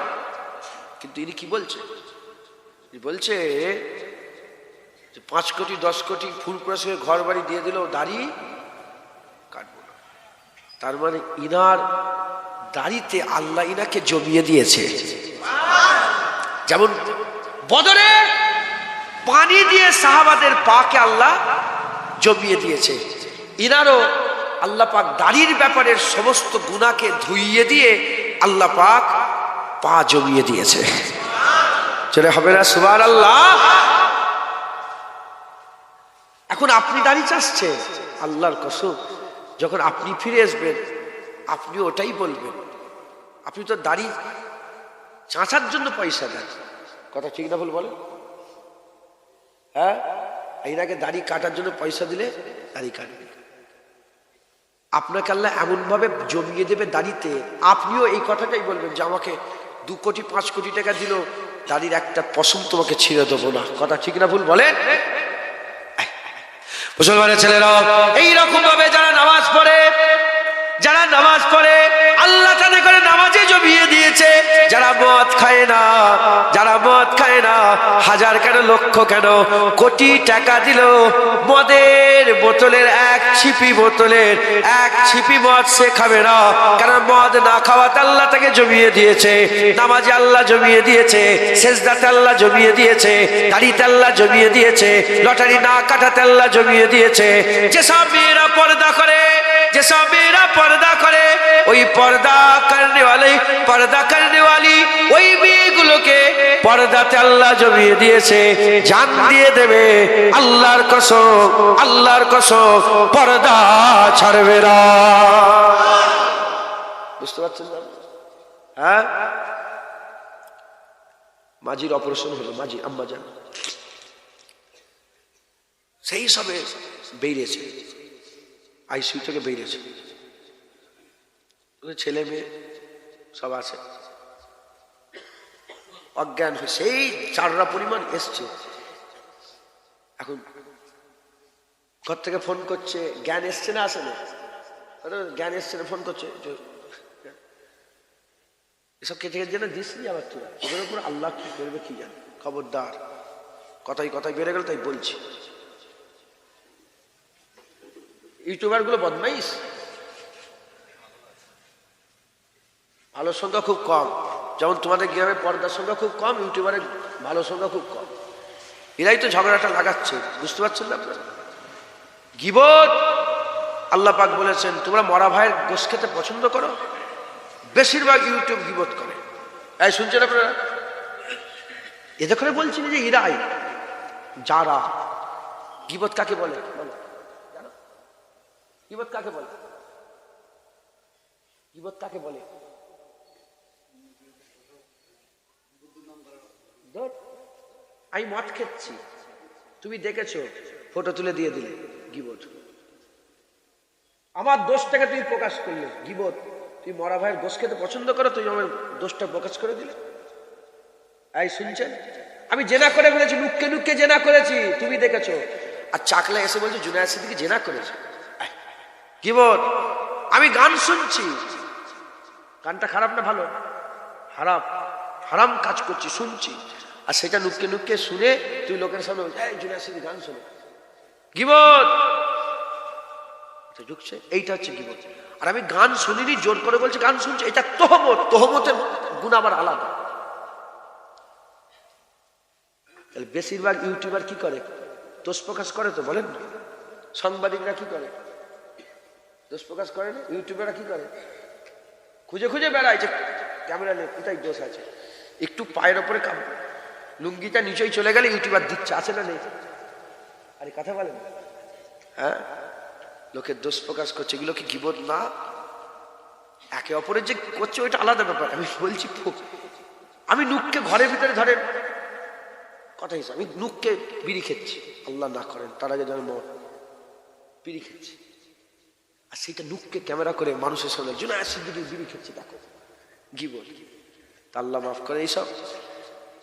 কিন্তু ইনি কি বলছে? বলছে যে 5 কোটি 10 কোটি ফুরফুরা সঙ্গে ঘর বাড়ি দিয়ে দিলেও দাড়ি কাটবো না। তার মানে ইনার দাড়িতে আল্লাহ ইনাকে জমিয়ে দিয়েছে। যেমন বদরে পানি দিয়ে সাহাবাদের পাকে আল্লাহ জমিয়ে দিয়েছে, ইনারও আল্লাহ পাক দাড়ির ব্যাপারে সমস্ত গুনাহকে ধুইয়ে দিয়ে আল্লাহ পাক পা জমিয়ে দিয়েছে। চলে হবে না সুবহানাল্লাহ? এখন আপনি দাড়ি চাচ্ছে, আল্লাহর কসম যখন আপনি ফিরে আসবেন আপনি ওটাই বলবেন। আপনি তো দাড়ি চাঁচার জন্য পয়সা দেন। কথা ঠিক না ভুল বলেন? হ্যাঁ, এনাকে দাড়ি কাটার জন্য পয়সা দিলে দাড়ি কাটবে। আপনাকে আল্লাহ এমন ভাবে জমিয়ে দেবে দাড়িতে, আপনিও এই কথাটাই বলবেন যে আমাকে 2 কোটি 5 কোটি টাকা দিল, দাড়ির একটা পশম তোমাকে ছিঁড়ে দেবো না। কথা ঠিক না ভুল বলেন? মুসলমানের ছেলেরা এইরকম ভাবে যারা নামাজ পড়ে, যারা নামাজ পড়ে আল্লাহ তাদের করে নামাজে জমিয়ে দিয়েছে। যারা মদ খায় না, যারা মদ খায় না, হাজার কেন লক্ষ কেন কোটি টাকা দিল, মদের বোতলের 1 ছিপি বোতলের 1 ছিপি মদ সে খাবে না। কারণ মদ না খাওয়াতে আল্লাহ তাকে জমিয়ে দিয়েছে, নামাজে আল্লাহ জমিয়ে দিয়েছে, সেজদাতে আল্লাহ জমিয়ে দিয়েছে, দাড়িতে আল্লাহ জমিয়ে দিয়েছে, লটারি না কাটাতে আল্লাহ জমিয়ে দিয়েছে। যেসব মেয়েরা পর্দা করে, যেসব মেয়েরা পর্দা করে, ওই পর্দা করনে वाली ওই মেয়েগুলোকে পর্দাতে আল্লাহ জমিয়ে দিয়েছে, জান দিয়ে দেবে। আল্লাহর কসম, আল্লাহর কসম, পর্দা ছাড়বে না। বুঝতে পারছেন না? হ্যাঁ, মাঝির অপারেশন হলো, মাঝি আম্মা জান সেই সবে বেরিয়েছে, আইসিইউ থেকে বেরিয়েছে। ছেলে মেয়ে সব আছে, অজ্ঞান হয়ে সেই চাররা পরিমাণ এসছে। এখন ঘর থেকে ফোন করছে, জ্ঞান এসছে না আসে না? জ্ঞান এসছে না, ফোন করছে, এসব কেটে কেটে যেন দিস নি আবার তোরা, ওদের উপর আল্লাহ কি করবে কি জানে। খবরদার, কথাই কথাই বেড়ে গেল তাই বলছি। ইউটিউবার গুলো বদমাইশ, ভালো সংখ্যা খুব কম। যেমন তোমাদের গ্রামে পর্দার সংখ্যা খুব কম, ইউটিউবারের ভালো সংখ্যা খুব কম। এরাই তো ঝগড়াটা লাগাচ্ছে, বুঝতে পারছেন না আপনারা? গীবত আল্লাহ পাক বলেছেন তোমরা মরা ভাইয়ের গোশ খেতে পছন্দ করো, বেশিরভাগ ইউটিউব গীবত করে। এই শুনছেন আপনারা? এদের করে বলছি যে এরাই যারা গীবত কাকে বলে জানো? গীবত কাকে বলে? গীবত কাকে বলে? আমি মদ খেচ্ছি, তুমি দেখেছো, ফটো তুলে দিয়ে দিলে, গীবত। আমার দোষটাকে তুমি প্রকাশ করলে, গীবত। তুই মরা ভাইয়ের গোশ খেতে পছন্দ করো, তুই আমার দোষটা প্রকাশ করে দিলে। এই শুনছেন? আমি জেনা করে বলেছি, নুক্কে নুক্কে জেনা করেছি, তুমি দেখেছো। আর চাকলা এসে বলছে জুনায়েদ সিদ্দিকী জেনা করেছে। গীবত। আমি গান শুনছি, গানটা খারাপ না ভালো? হারাম, হারাম কাজ করছি, শুনছি। আর সেটা নুক্কে নুক্কে শুনে তুই লোকের সামনে জুনায়েদ সিদ্দিকী গান শোনো, গীবত ঢুকছে। এইটা হচ্ছে গীবত। আর আমি গান শুনিনি, জোর করে বলছি গান শুনছি, এটা তোহমত। তোহমতের গুণ আবার আলাদা। তাহলে বেশিরভাগ ইউটিউবার কি করে? দোষ প্রকাশ করে তো, বলেন? সাংবাদিকরা কি করে? দোষ প্রকাশ করে না? ইউটিউবাররা কি করে? খুঁজে খুঁজে বেড়ায় যে ক্যামেরা নিয়ে কোথায় দোষ আছে। একটু পায়ের ওপরে লুঙ্গিটা নিচেই চলে গেলে ইউটিউবার দিচ্ছে, আছে না নেই? আরে কথা বলেন। হ্যাঁ, লোকের দোষ প্রকাশ করছে, এগুলো কি গীবত না? একে অপরের যে করছে ওইটা আলাদা ব্যাপার। আমি বলছি আমি নুককে ঘরের ভিতরে ধরেন কথা হিসাবে, আমি নুককে বিড়ি খেচ্ছি, আল্লাহ না করেন তার আগে যেন বিড়ি খেচ্ছি, আর সেটা নুককে ক্যামেরা করে মানুষের সামনে জুনায়েদ সিদ্দিকী বিড়ি খেচ্ছি, দেখো, গীবত। তা আল্লাহ মাফ করে, এইসব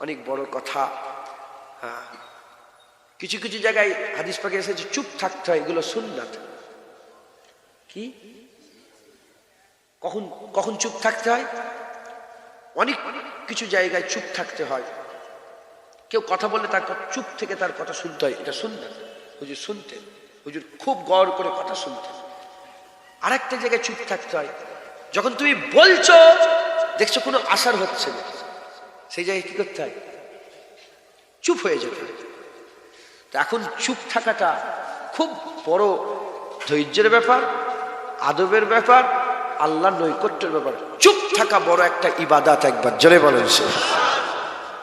অনেক বড় কথা। হ্যাঁ, কিছু কিছু জায়গায় হাদিস পাকে এসেছে চুপ থাকতে হয়, এগুলো সুন্নাত। কি কখন কখন চুপ থাকতে হয়? অনেক কিছু জায়গায় চুপ থাকতে হয়। কেউ কথা বললে তার চুপ থেকে তার কথা শুনতে হয়, এটা সুন্নাত। হুজুর শুনতেন, হুজুর খুব গৌর করে কথা শুনতেন। আরেকটা জায়গায় চুপ থাকতে হয়, যখন তুমি বলছো দেখছো কোনো আসার হচ্ছে না, সেই জায়গায় কি করতে হয়? চুপ হয়ে যেতে হয়। এখন চুপ থাকাটা খুব বড় ধৈর্যের ব্যাপার, আদবের ব্যাপার, আল্লাহর নৈকট্যের ব্যাপার। চুপ থাকা বড় একটা ইবাদত, একবার জোরে বলেন।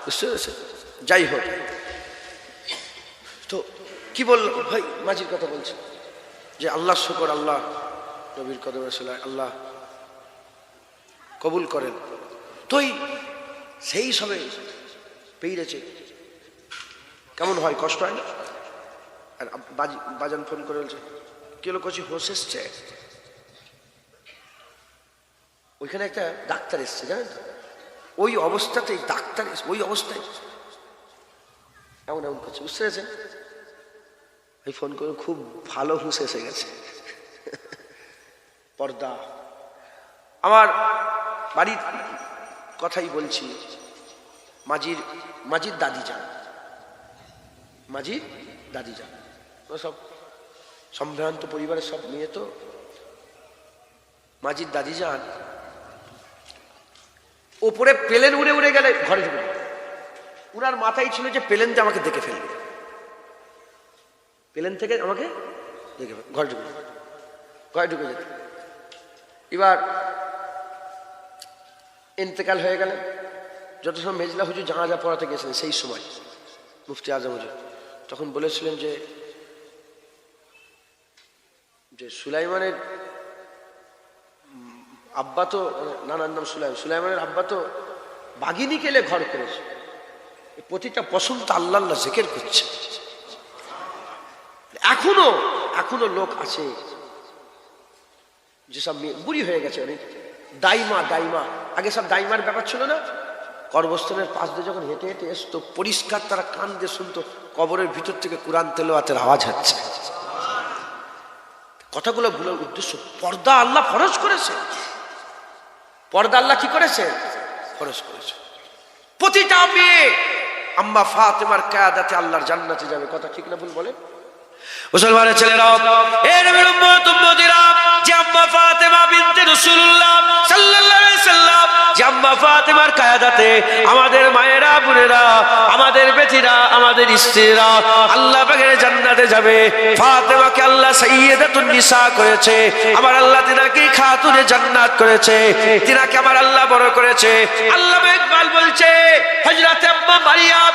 বুঝতে পেরেছেন? যাই হোক, তো কি বলল ভাই? মাঝির কথা বলছে যে আল্লাহ শুকর, আল্লাহ নবীর কদমে ছিলেন, আল্লাহ কবুল করেন। তুই সেই সবে পেয়েছে, কেমন হয়? কষ্ট হয় না? আর বাজান ফোন করে বলছে কি হলো? কচি হোস এসছে, ওইখানে একটা ডাক্তার এসছে, জানেন তো? ওই অবস্থাতেই ডাক্তার, ওই অবস্থায় এমন এমন করছে, বুঝতে পেরেছেন? আমি ফোন করে, খুব ভালো হুঁশ এসে গেছে। পর্দা। আমার বাড়ির কথাই বলছি, মাঝির দাদি যান, মাঝির দাদি যান, সব সম্ভ্রান্ত পরিবারের সব মেয়ে, তো মাঝির দাদি যান ওপরে প্লেন উড়ে উড়ে গেলে ঘরে ঢুকে, উনার মাথায় ছিল যে প্লেন যে আমাকে দেখে ফেলবে, প্লেন থেকে আমাকে দেখে ফেলবে, ঘরে ঢুকে যেত। এবার ইন্তেকাল হয়ে গেলেন। যত সময় মেজলা হুজুর জানাজা পড়াতে গেছিলেন, সেই সময় মুফতি আজম হুজুর তখন বলেছিলেন যে সুলাইমানের আব্বা তো, নানার নাম সুলাইমানের আব্বা তো বাগিনী কেলে ঘর করেছে, প্রতিটা পশম তো আল্লাহ আল্লাহ জিকির করছে। এখনো লোক আছে যেসব মেয়ে বুড়ি হয়ে গেছে অনেক, দাইমা দাইমা, আগে সব দাইমার ব্যাপার ছিল না। কবরস্থানের পাশ দিয়ে যখন হেঁটে হেঁটে আসতো, পরিষ্কার তারা কান দিয়ে শুনতো কবরের ভিতর থেকে কুরআন তেলাওয়াতের আওয়াজ হচ্ছে। কথাগুলো বলার উদ্দেশ্য, পর্দা আল্লাহ ফরজ করেছে। পর্দা আল্লাহ কি করেছে? ফরজ করেছে। প্রতিটা মেয়ে আম্মা ফাতেমার কিয়াদাতে আল্লাহর জান্নাতে যাবে। কথা ঠিক না ভুল বলেন? মুসলমানের ছেলেরাও, এ নবীর উম্মত উম্মতিরা, যে আম্মা ফাতেমা বিনতে রাসূলুল্লাহ সাল্লাল্লাহু আলাইহি সাল্লাম, যে আম্মা ফাতেমার কিয়াদাতে আমাদের মায়েরা, বোনেরা, আমাদের বেটিরা, আমাদের স্ত্রীরা আল্লাহ পাকের জান্নাতে যাবে। ফাতেমাকে আল্লাহ সাইয়্যিদাতুন নিসা করেছে, আমার আল্লাহ তিনাকে খাতুনে জান্নাত করেছে, তিনাকে আমার আল্লাহ বড় করেছে। আল্লামা ইকবাল বলছে, হযরত আম্মা মারিয়াম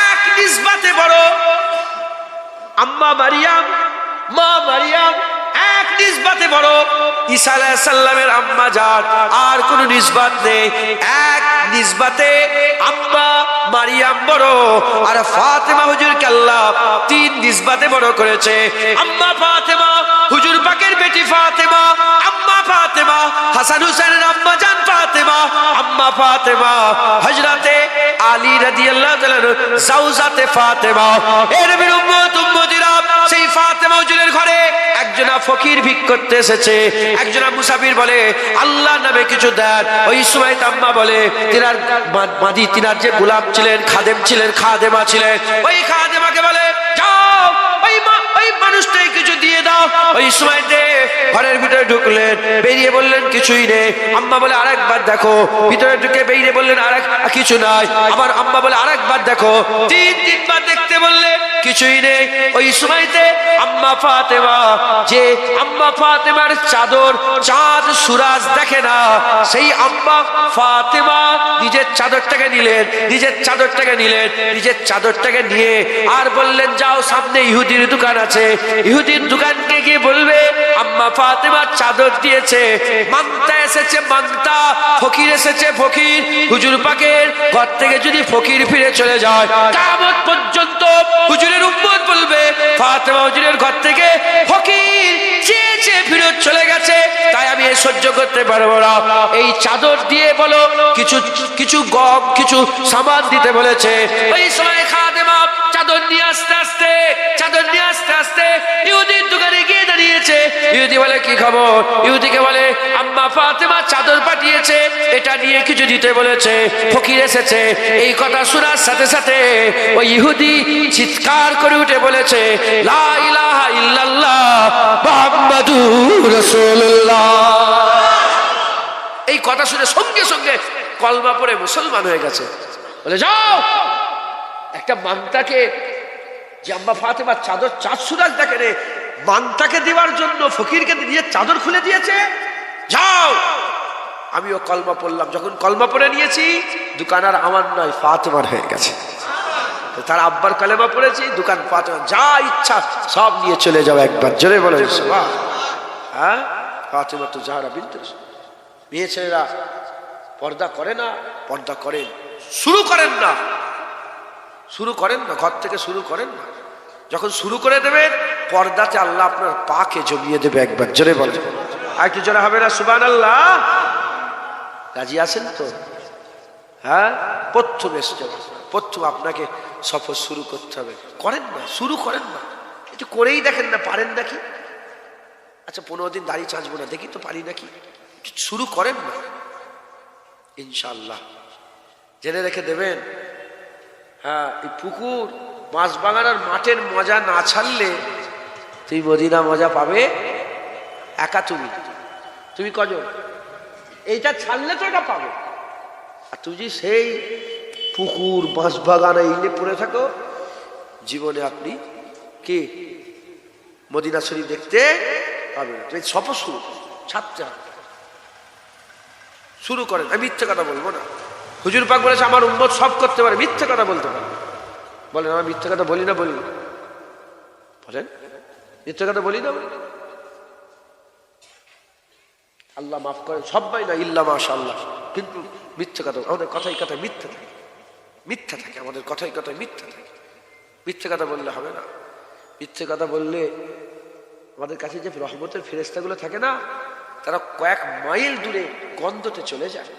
এক নিসবতে বড়। আম্মা মারিয়াম, মা মারিয়াম এক নিসবতে বড়। ঈসা আলাইহিস সালামের আম্মা জান আর কোন নিসবত নেই, এক নিসবতে আম্মা মারিয়াম বড়। আর ফাতেমা হুজুরকে আল্লাহ তিন নিসবতে বড় করেছে। আম্মা ফাতেমা হুজুর পাকের বেটি ফাতেমা, আম্মা ফাতেমা হাসান হুসাইনের আম্মা জান ফাতেমা, আম্মা ফাতেমা হযরতে আলী রাদিয়াল্লাহু তাআলা জাওজাতে ফাতেমা। এর নবীর উম্মত উম্মতিরা, সেই ফাতেমা হুজুরের ঘরে একজনা ফকির ভিক করতে এসেছে। একজনা মুসাফির বলে, আল্লাহ নামে কিছু দেন। ওই সময় আম্মা বলে, তিনার মাদি, তিনার যে গোলাম ছিলেন, খাদেম ছিলেন, খাদেমা ছিলেন, ওই খাদেমাকে বলে, যাও ওই মানুষটাই কিছু দিয়ে দাও। ওই সময়তে ঘরের ভিতরে ঢুকলেন, বেরিয়ে বললেন কিছুই নেই। আম্মা বলে, আরেকবার দেখো। ভিতরে ঢুকে বেরিয়ে বললেন, আরেক কিছু নাই। আবার আম্মা বলে, আরেকবার দেখো। তিনবার দেখতে বললে কিছুই নেই। ওই সময়তে আম্মা ফাতেমা, যে আম্মা ফাতেমার চাদর চাঁদ সুরাজ দেখে না, সেই আম্মা ফাতেমা নিজের চাদরটাকে নিলেন, নিজের চাদরটাকে নিলেন, নিজের চাদরটাকে নিয়ে আর বললেন, যাও সামনে ইহুদির দোকান আছে, ইহুদির দোকানকে গিয়ে বলবে আম্মা ফাতেমা চাদর দিয়েছে, মানতা এসেছে মানতা, ফকির এসেছে ফকির। হুজুর পাকের ঘর থেকে যদি ফকির ফিরে চলে যায়, কিয়ামত পর্যন্ত হুজুরের উম্মত বলবে ফাতেমা হুজুরের ঘর থেকে ফকির চেয়ে চেয়ে ফিরত চলে গেছে, তাই আমি এ সহ্য করতে পারবো না। এই চাদর দিয়ে বলো কিছু কিছু গম, কিছু সামান দিতে বলেছে। ওই সময় খাদেমা চাদর নিয়ে আস্তে আস্তে, চাদর নিয়ে আস্তে আস্তে ইহুদির দোকানে গিয়ে দাঁড়িয়েছে। ইহুদি বলে, কি খবর? ইহুদিকে বলে, আম্মা ফাতেমা চাদর পাঠিয়েছে, এটা নিয়ে কিছু দিতে বলেছে, ফকির এসেছে। এই কথা শোনার সাথে সাথে ওই ইহুদি চিৎকার করে উঠে বলেছে, লা ইলাহা ইল্লাল্লাহ মুহাম্মাদুর রাসূলুল্লাহ। এই কথা শুনে সঙ্গে সঙ্গে কলমা পড়ে মুসলমান হয়ে গেছে। বলে, যাও একটা মানতাকে, যে আম্মা ফাতেমার চাদর চাঁদ সুরাজ দেখে রে, মানতাকে দেওয়ার জন্য ফকিরকে দিয়ে চাদর খুলে দিয়েছে, যাও। আমিও কলমা পড়লাম। যখন কলমা পড়ে নিয়েছি, দোকান আর আমার নয়, ফাতেমার হয়ে গেছে। তার আব্বার কালেমা পড়েছি, দোকান ফাতেমা, যা ইচ্ছা সব নিয়ে চলে যাও। একবার জোরে বলে, হ্যাঁ, ফাতেমা তো জাহরা বিনতে রাসূল। মেয়ে ছেলেরা পর্দা করে না, পর্দা করেন, শুরু করেন না, শুরু করেন না, ঘর থেকে শুরু করেন না। যখন শুরু করে দেবেন, পর্দাতে আল্লাহ আপনার পাকে জমিয়ে দেবে। একবার জোরে বলে, আর কি জোরে হবে না? সুবহানাল্লাহ। রাজি আছেন তো? হ্যাঁ, প্রথম এসছে, প্রথম আপনাকে সফর শুরু করতে হবে। করেন না, শুরু করেন না, একটু করেই দেখেন না, পারেন নাকি? আচ্ছা 15 দিন দাড়ি চাঁচবো না, দেখি তো পারি নাকি। শুরু করেন না, ইনশাআল্লাহ জেনে রেখে দেবেন। হ্যাঁ, এই পুকুর, মাছ বাগানোর মাঠের মজা না ছাড়লে তুই মদিনা মজা পাবে একা। তুমি কজন? এইটা ছাড়লে তো এটা পাবে। আর তুমি যদি সেই পুকুর, মাছ বাগানে ইলে পড়ে থাকো, জীবনে আপনি কি মদিনা শরীফ দেখতে পাবেন। তুমি সফর শুরু ছাড়তে হবে, শুরু করেন। আমি মিথ্যে কথা বলবো না। হুজুর পাক বলেছে আমার উম্মত সব করতে পারে, মিথ্যে কথা বলতে পারে। বলেন, আমার মিথ্যে কথা বলি না? বলি বলেন, মিথ্যে কথা বলি না? আল্লাহ মাফ করেন, সবাই না, ইল্লা মাশাআল্লাহ। কিন্তু মিথ্যে কথা, আমাদের কথাই কথায় মিথ্যে থাকে, মিথ্যা থাকে, আমাদের কথাই কথায় মিথ্যা থাকে। মিথ্যে কথা বললে হবে না। মিথ্যে কথা বললে আমাদের কাছে যে রহমতের ফেরেশতাগুলো থাকে না, তারা কয়েক মাইল দূরে গন্ধতে চলে যায়।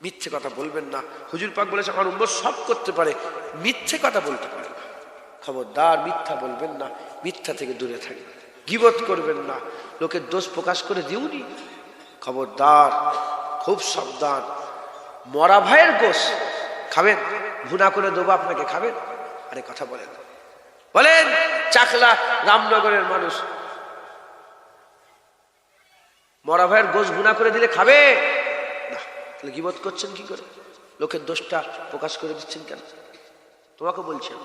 মিথ্যে কথা বলবেন না। হুজুর পাক বলেছে আমার উম্মত সব করতে পারে, মিথ্যে কথা বলতে পারে না। খবরদার মিথ্যা বলবেন না, মিথ্যা থেকে দূরে থাকবেন। গীবত করবেন না, লোকের দোষ প্রকাশ করে দিউনি। খবরদার, খুব সাবধান। মরা ভাইয়ের গোশ খাবেন, ভুনা করে দেবো আপনাকে, খাবেন? আরে কথা বলেন, বলেন চাকলা রামনগরের মানুষ মরা ভাইয়ের গোশ ভুনা করে দিলে খাবে না? তাহলে গীবত করছেন কি করে? লোকের দোষটা প্রকাশ করে দিচ্ছেন কেন? তোমাকে বলছেন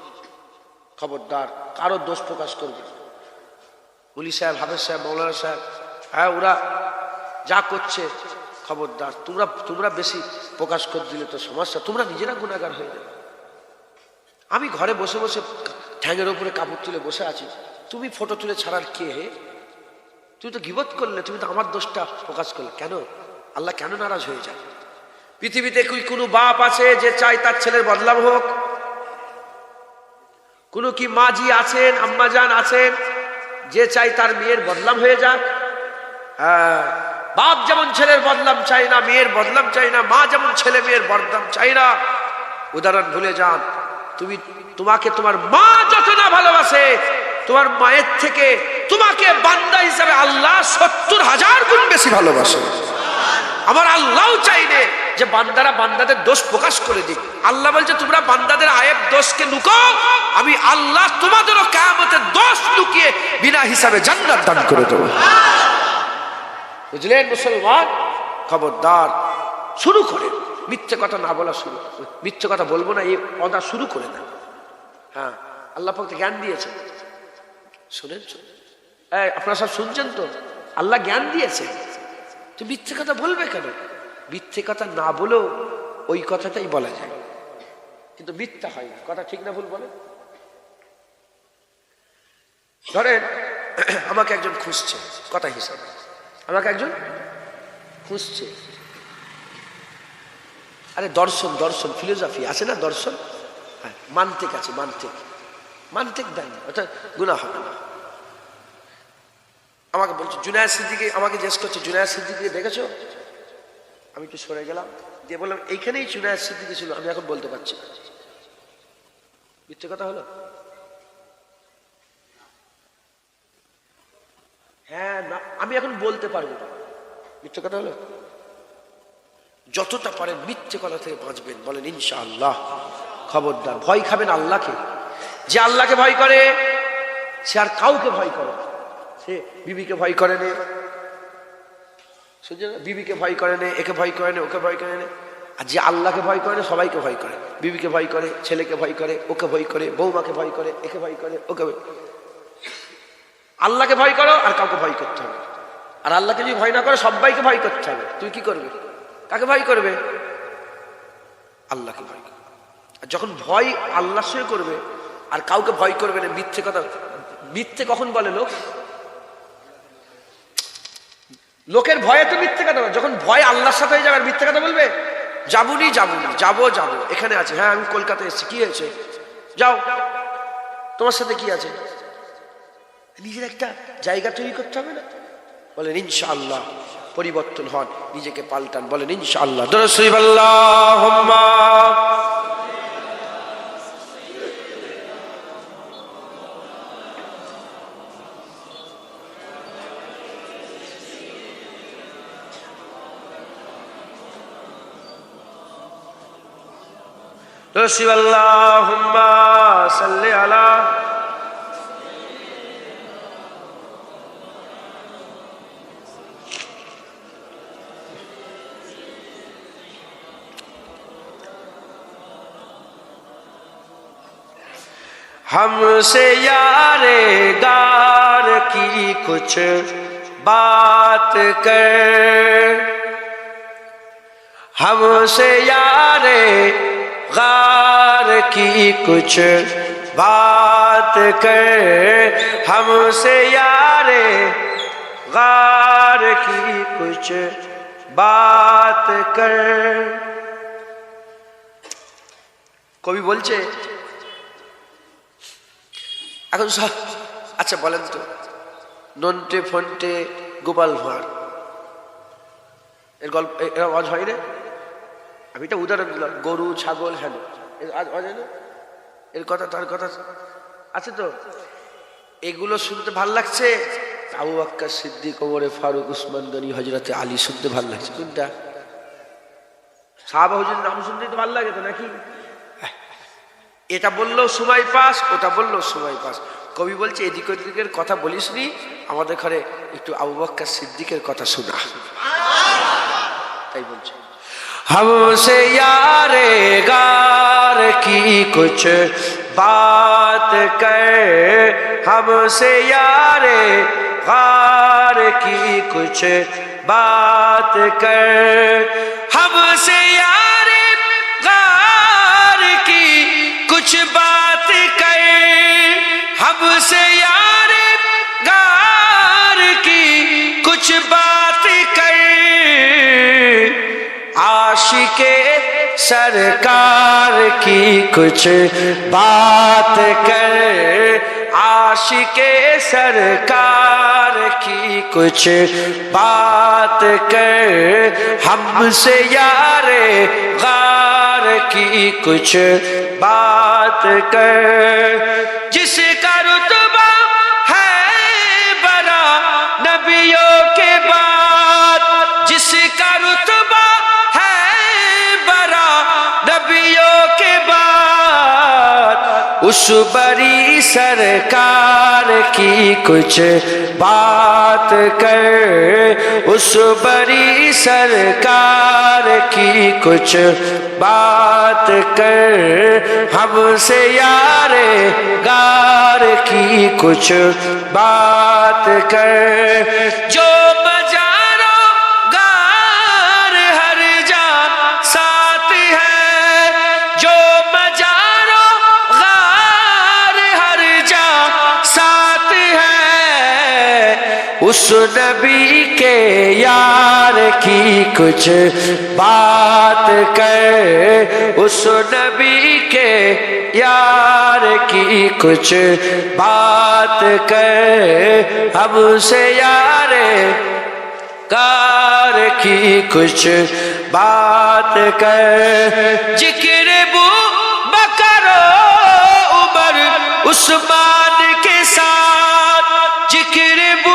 খবরদার, কারো দোষ প্রকাশ করবে। উলি সাহেব, হাফেজ সাহেব, মৌলানা সাহেব, হ্যাঁ ওরা যা করছে, খবরদার তোমরা বেশি প্রকাশ করে দিলে তো সমস্যা, তোমরা নিজেরা গুনাহগার হয়ে যাবে। আমি ঘরে বসে বসে ঠ্যাঙের উপরে কাপড় তুলে বসে আছি, তুমি ফটো তুলে ছাড়ার কে হে? তুমি তো গীবত করলে, তুমি তো আমার দোষটা প্রকাশ করলে। কেন? আল্লাহ কেন নারাজ হয়ে যায়? পৃথিবীতে কি কোনো বাপ আছে যে চায় তার ছেলের বদলাম হোক? কোনো কি মাজি আছেন, আম্মাজান আছেন যে চাই তার মেয়ের বদলাম হয়ে যাক? হ্যাঁ, বাপ যেমন ছেলের বদলাম চাই না, মেয়ের বদলাম চাই না, মা যেমন ছেলে মেয়ের বদলাম চাই না। উদাহরণ ভুলে যান, তোমাকে তোমার মা যত না ভালোবাসে, তোমার মায়ের থেকে তোমাকে বান্দা হিসাবে আল্লাহ 70,000 গুণ বেশি ভালোবাসে। আমার আল্লাহও চাইলে যে বান্দারা বান্দাদের দোষ প্রকাশ করে দিক। আল্লাহ বলছে তোমরা বান্দাদের আয়েব দোষকে লুকাও, আমি আল্লাহ তোমাদেরও কিয়ামতের দোষ লুকিয়ে বিনা হিসাবে জান্নাত দান করে দেবো। বুঝলেন মুসলমান? খবরদার, শুরু করে মিথ্যে কথা না বলা শুরু, মিথ্যে কথা বলবো না এই কথা শুরু করে দেন। হ্যাঁ, আল্লাহ পাক জ্ঞান দিয়েছে, শুনেন? আপনারা সব শুনছেন তো? আল্লাহ জ্ঞান দিয়েছে, তো মিথ্যে কথা বলবে কেন? মিথ্যে কথা না বলেও ওই কথাটাই বলা যায়, কিন্তু মিথ্যা হয় না। কথা ঠিক না ভুল বলে? ধরেন আমাকে একজন খুঁজছে, কথা হিসাবে আমাকে একজন খুঁজছে। আরে দর্শন ফিলোসফি আছে না, দর্শন, হ্যাঁ, মান্তিক আছে, মান্তিক দেন, ওটা গুনাহ হবে না। আমাকে বলছে জুনায়েদ সিদ্দিকী, আমাকে জিজ্ঞেস করছে জুনায়েদ সিদ্দিকীকে দেখেছো? আমি একটু সরে গেলাম, দিয়ে বললাম এইখানেই জুনায়েদ সিদ্দিকী ছিল, আমি এখন বলতে পারছি না। মিথ্যে কথা হলো? হ্যাঁ না, আমি এখন বলতে পারবো না। মিথ্যে কথা হলো? যতটা পারেন মিথ্যে কথা থেকে বাঁচবেন, বলেন ইনশাআল্লাহ। খবরদার, ভয় খাবেন আল্লাহকে। যে আল্লাহকে ভয় করে সে আর কাউকে ভয় করে না। সে বিবিকে ভয় করে নে, বিবিকে ভয় করে নে, একে ভয় করে নে, ওকে ভয় করে নে। আর যে আল্লাহকে ভয় করে না, সবাইকে ভয় করে। বিবিকে ভয় করে, ছেলেকে ভয় করে, ওকে ভয় করে, বৌমাকে ভয় করে, একে ভয় করে, ওকে ভয়। আল্লাহকে ভয় করো আর কাউকে ভয় করতে হবে। আর আল্লাহকে যদি ভয় না করে সবাইকে ভয় করতে হবে। তুই কি করবে? কাকে ভয় করবে? আল্লাহকে ভয় করবে। আর যখন ভয় আল্লাহর সঙ্গে করবে আর কাউকে ভয় করবে না, মিথ্যে কথা। মিথ্যে কখন বলে লোক? লোকের ভয়ে তো মিথ্যে কথা বলে। যখন ভয় আল্লাহর সাথে হয়ে যাবে আর মিথ্যে কথা বলবে? যাবুনি, যাবো, এখানে আছে। হ্যাঁ আমি কলকাতায় এসেছি, কি হয়েছে? যাও, তোমার সাথে কি আছে? নিজের একটা জায়গা তৈরি করতে হবে না? বলেন ইনশাআল্লাহ। পরিবর্তন হন, নিজেকে পাল্টান, বলেন ইনশাআল্লাহ। দরুদ শরীফ আল্লাহুম্মা दरुद शरीफ अल्लाहुम्मा सल्लि अला हमसे यारे गार की कुछ बात कर, हमसे यारे गार की कुछ बात कर, हमसे यारे गार की कुछ बात कर। কবি বলছে এখন সব, আচ্ছা বলেন তো, নন্টে ফন্টে গোপাল ভাঁড় এর গল্প এরা অজ হয় না? আমি এটা উদাহরণ দিলাম, গরু ছাগল, হ্যাঁ আজ অজ হয় না? এর কথা তার কথা আছে তো। এগুলো শুনতে ভাল লাগছে, আবু বকর সিদ্দিক, ওমরে ফারুক, উসমান গনি, হযরতে আলী শুনতে ভাল লাগছে। কোনটা? সাহাবা হুজুরের নাম শুনতেই তো ভাল লাগে তো নাকি? এটা বললেও সময় পাস, ওটা বললেও সময় পাস। কবি বলছে এদিক ওদিকের কথা বলিস নি, আমাদের ঘরে একটু আবু বকর সিদ্দিকের কথা শোনা। তাই বলছে हमसे यारे गार की कुछ बात कर, हमसे यारे गार की कुछ बात कर, हमसे यारे गार की कुछ बात कर, हमसे यारे गार की कुछ बात कर, आशिके सरकार की कुछ बात कर, आशिके सरकार की कुछ बात कर, हमसे यारे गार की कुछ बात कर, जिसका रुतबा है बड़ा नबियों के बाद, जिसका रुतबा नबियों के बाद, उस बड़ी सरकार की कुछ बात कर, उस बड़ी सरकार की कुछ बात कर, हमसे यारे गार की कुछ बात कर, जो मजारों गार हर जा साथ है, जो मजारों गार हर जा साथ है, उस नबी के यार की कुछ बात कर, उस नबी के यार की कुछ बात कर, हमसे यारे कार की कुछ बात कर, जिक्र बू बकर उमर उस्मान के साथ, जिक्र बू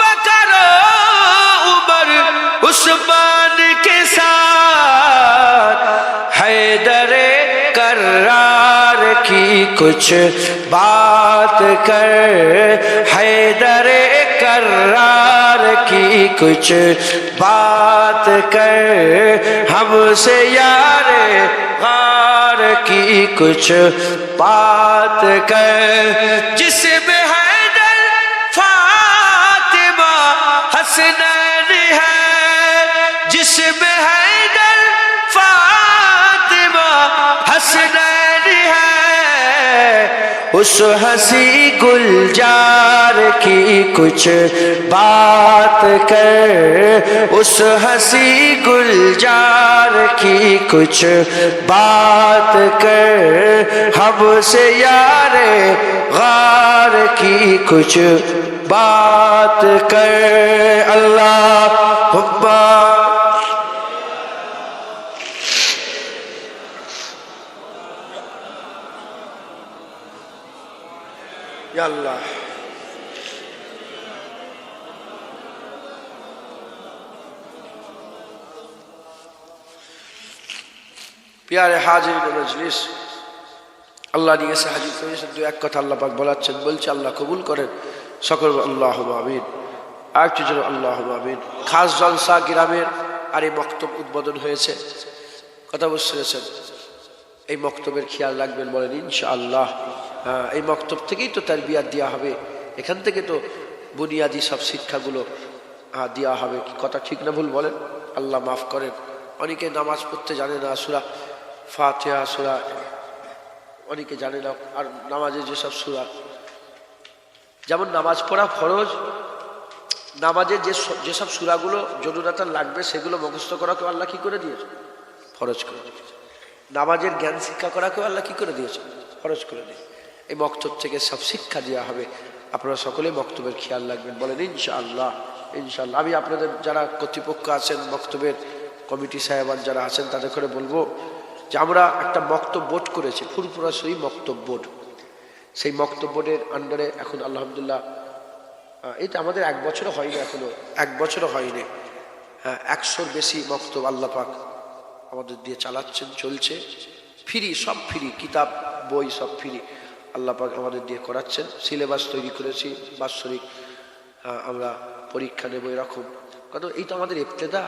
बकर उमर उस्मान के साथ, हैदरे कर्रार की कुछ बात कर, हैदरे कर्रार की कुछ बात कर, हमसे यारे गार की कुछ बात कर, जिसमें हैदर फातिमा हसनैन है, जिसमें हैदर फातिमा हसनैन है, उस हंसी गुलजार की कुछ बात कर, उस हंसी गुलजार की कुछ बात कर, हमसे यारे गार की कुछ बात कर। अल्लाहुम्मा या अल्लाह। प्यारे हाजिर मजलिस, আল্লাহ নিয়ে এসে হাজির করেছেন। দু এক কথা আল্লাহ পাক বলাচ্ছেন, বলছে আল্লাহ কবুল করেন। সকল আল্লাহুম্মা আমিন। আর একটু যেন আল্লাহুম্মা আমিন। খাস জলসা গ্রামের আর এই মক্তব উদ্বোধন হয়েছে, কথা বুঝতেছেন। এই মক্তবের খেয়াল রাখবেন, বলেন ইনশাআল্লাহ। এই মক্তব থেকেই তো তারবিয়াত দেওয়া হবে, এখান থেকে তো বুনিয়াদি সব শিক্ষাগুলো দেওয়া হবে। কথা ঠিক না ভুল বলেন? আল্লাহ মাফ করেন। অনেকে নামাজ পড়তে জানে না, সূরা ফাতিহা সূরা অনেকে জানে না। আর নামাজের যেসব সূরা, যেমন নামাজ পড়া ফরজ, নামাজের যেসব সূরাগুলো জরুরাতান লাগবে সেগুলো মুখস্থ করাকে আল্লাহ কি করে দিয়েছে? ফরজ করে দিয়েছে। নামাজের জ্ঞান শিক্ষা করাকেও আল্লাহ কি করে দিয়েছে? ফরজ করে দিয়েছে। এই মক্তব থেকে সব শিক্ষা দেওয়া হবে। আপনারা সকলে বক্তব্যের খেয়াল রাখবেন, বলেন ইনশাআল্লাহ। ইনশাআল্লাহ আমি আপনাদের যারা কর্তৃপক্ষ আছেন, বক্তব্যের কমিটি সাহেবান যারা আছেন, তাদের করে বলবো যে আমরা একটা বক্তব্য বোর্ড করেছি, ফুরফুরা শরীফ বক্তব্য বোর্ড। সেই বক্তব্য বোর্ডের আন্ডারে এখন আলহামদুলিল্লাহ এটা আমাদের 1 বছরও হয়নি, এখনো 1 বছরও হয়নি। হ্যাঁ, 100-র বেশি বক্তব্য আল্লাহ পাক আমাদের দিয়ে চালাচ্ছেন, চলছে ফ্রি, সব ফ্রি, কিতাব বই সব ফ্রি আল্লাহ পাক আমাদের দিয়ে করাচ্ছেন। সিলেবাস তৈরি করেছি, বাৎসরিক আমরা পরীক্ষা নেব, এরকম কথা। এই তো আমাদের ইবতেদা।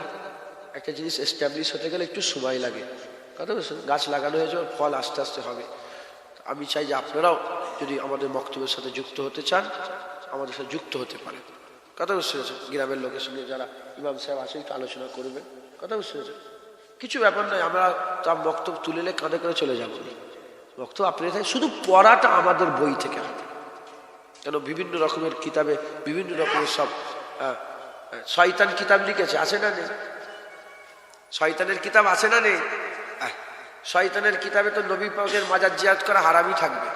একটা জিনিস এস্টাবলিশ হতে গেলে একটু সময় লাগে, কথা বলছেন। গাছ লাগানো হয়েছে, ফল আস্তে আস্তে হবে। আমি চাই যে আপনারাও যদি আমাদের বক্তব্যের সাথে যুক্ত হতে চান, আমাদের সাথে যুক্ত হতে পারেন, কথা বুঝতে পেরেছেন। গ্রামের লোকের সঙ্গে যারা ইমাম সাহেব আছে একটু আলোচনা করবেন, কথা বুঝতে পেরেছেন। কিছু ব্যাপার নয়, আমরা তার বক্তব্য তুলে এলে কাঁধে করে চলে যাবো, বক্তব্য আপনি শুধু পড়াটা আমাদের বই থেকে হবে। কেন বিভিন্ন রকমের কিতাবে বিভিন্ন রকমের সব শয়তান কিতাব লিখেছে, আছে না নেই? শয়তানের কিতাব আছে না নেই? শয়তানের কিতাবে তো নবী পাকের মাজার জিয়ারত করা হারামই থাকবে।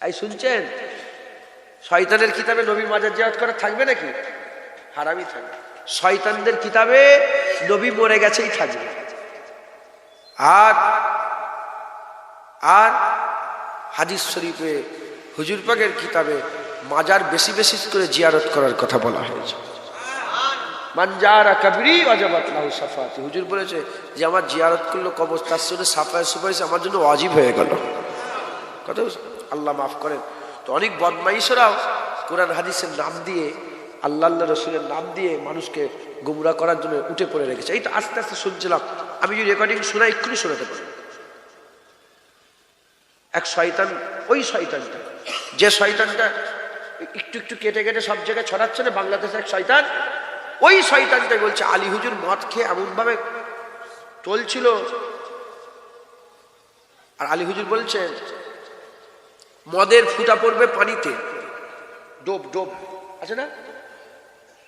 এই শুনছেন? শয়তানের কিতাবে নবীর মাজার জিয়ারত করা থাকবে নাকি? হারামই থাকবে। শয়তানদের কিতাবে নবী মরে গেছেই থাকবে। আর আর হাদিস শরীফে হুজুর পাকের কিতাবে মাজার বেশি বেশি করে জিয়ারত করার কথা বলা হয়েছে। মানজারা কবরি ওয়াজাবাত লাহু সাফাতি। হুজুর বলেছে যে আমার জিয়ারত করলো কবর, তার সাথে সাফায়ে সুপারিশ আমার জন্য ওয়াজিব হয়ে গেল, কথা আল্লাহ মাফ করেন। তো অনেক বদমাইশরাও কোরআন হাদিসের নাম দিয়ে, আল্লাহ রসুলের নাম দিয়ে মানুষকে গুমরা করার জন্য উঠে পড়ে রেখেছে। এইটা আস্তে আস্তে শুনছিলাম, আমি যদি রেকর্ডিং শোনাই এক্ষুনি শোনাতে পারি। এক শয়তান, ওই শয়তানটা, যে শয়তানটা একটু একটু কেটে কেটে সব জায়গায় ছড়াচ্ছে না, বাংলাদেশের এক শয়তান, ওই শয়তানটাই বলছে আলী হুজুর মদ খেয়ে এমন ভাবে চলছিল। আর আলী হুজুর বলছেন মদের ফুটা পড়বে পানিতে, ডোব ডোব আছে না?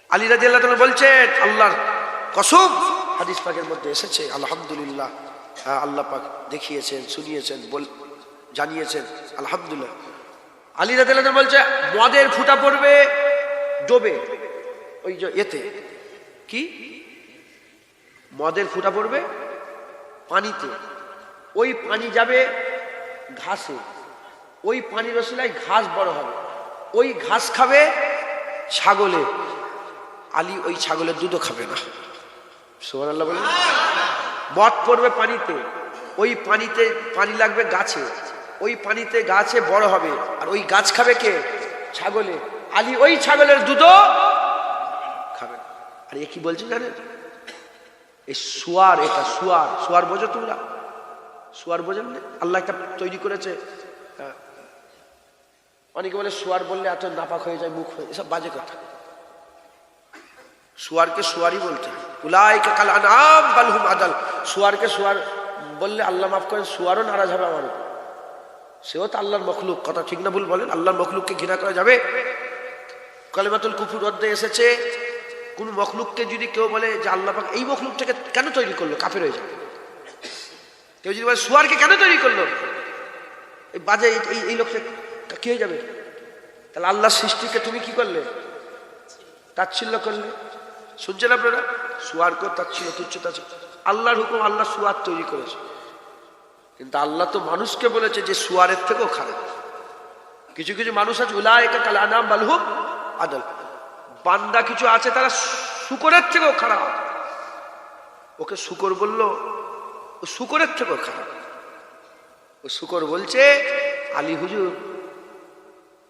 আলী রাদিয়াল্লাহু তাআলা বলছেন আল্লাহর কসম, হাদিস পাকের মধ্যে এসেছে, আলহামদুলিল্লাহ, আল্লাহ পাক দেখিয়েছেন, শুনিয়েছেন, জানিয়েছেন, আলহামদুলিল্লাহ। আলী রাদিয়াল্লাহু তাআলা বলছে মদের ফুটা পড়বে ডোবে, ওই যে এতে কি মদের ফুটা পড়বে পানিতে, ওই পানি যাবে ঘাসে, ওই পানির রসিলায় ঘাস বড় হবে, ওই ঘাস খাবে ছাগলে, আলী ওই ছাগলের দুধও খাবে না। সুবহানাল্লাহ বলেন। মদ পড়বে পানিতে, ওই পানিতে পানি লাগবে গাছে, ওই পানিতে গাছে বড় হবে, আর ওই গাছ খাবে কে? ছাগলে, আলী ওই ছাগলের দুধও খাবে না। আর এ কি বলছে জানেন? এই সুয়ার, এটা সুয়ার, সুয়ার বোঝো তোমরা? সুয়ার বোঝেন না? আল্লাহ একটা তৈরি করেছে, অনেকে বলে সুয়ার বললে এত নাপাক হয়ে যায়, মুখ হয়ে, এসব বাজে কথা। সুয়ারকে সুয়ারই বলতে হয়। উলাইকা কাল আনআম বাল হুম আদাল। সুয়ারকে সুয়ার বললে আল্লাহ মাফ করেন, সুয়ারও নারাজ হবে আমার উপর, সেও তো আল্লাহর মখলুক। কথা ঠিক না ভুল বলেন? আল্লাহর মখলুককে ঘৃণা করা যাবে? কালিমাতুল কুফর অধ্যায়ে এসেছে কোন মখলুককে যদি কেউ বলে যে আল্লাহ পাক এই মখলুকটাকে কেন তৈরি করলো, কাফের হয়ে যাবে। কেউ যদি বলে সুয়ারকে কেন তৈরি করলো, এই বাজে এই লোকটা কি হয়ে যাবে? তাহলে আল্লাহর সৃষ্টিকে তুমি কি করলে? তাচ্ছিল্য করলে। শুনছেন আপনারা? সুয়ারকে তাচ্ছিল্য, তুচ্ছতা। আল্লাহর হুকুম, আল্লাহ সুয়ার তৈরি করেছে, কিন্তু আল্লাহ তো মানুষকে বলেছে যে সুয়ারের থেকেও খারাপ। কিছু কিছু মানুষ আছে উলাইকা কাল আনআম বাল হুম আদাল, বান্দা কিছু আছে তারা শূকরের থেকেও খারাপ। ওকে শূকর বললো, ও শূকরের থেকেও খারাপ। ও শূকর বলছে আলী হুজুর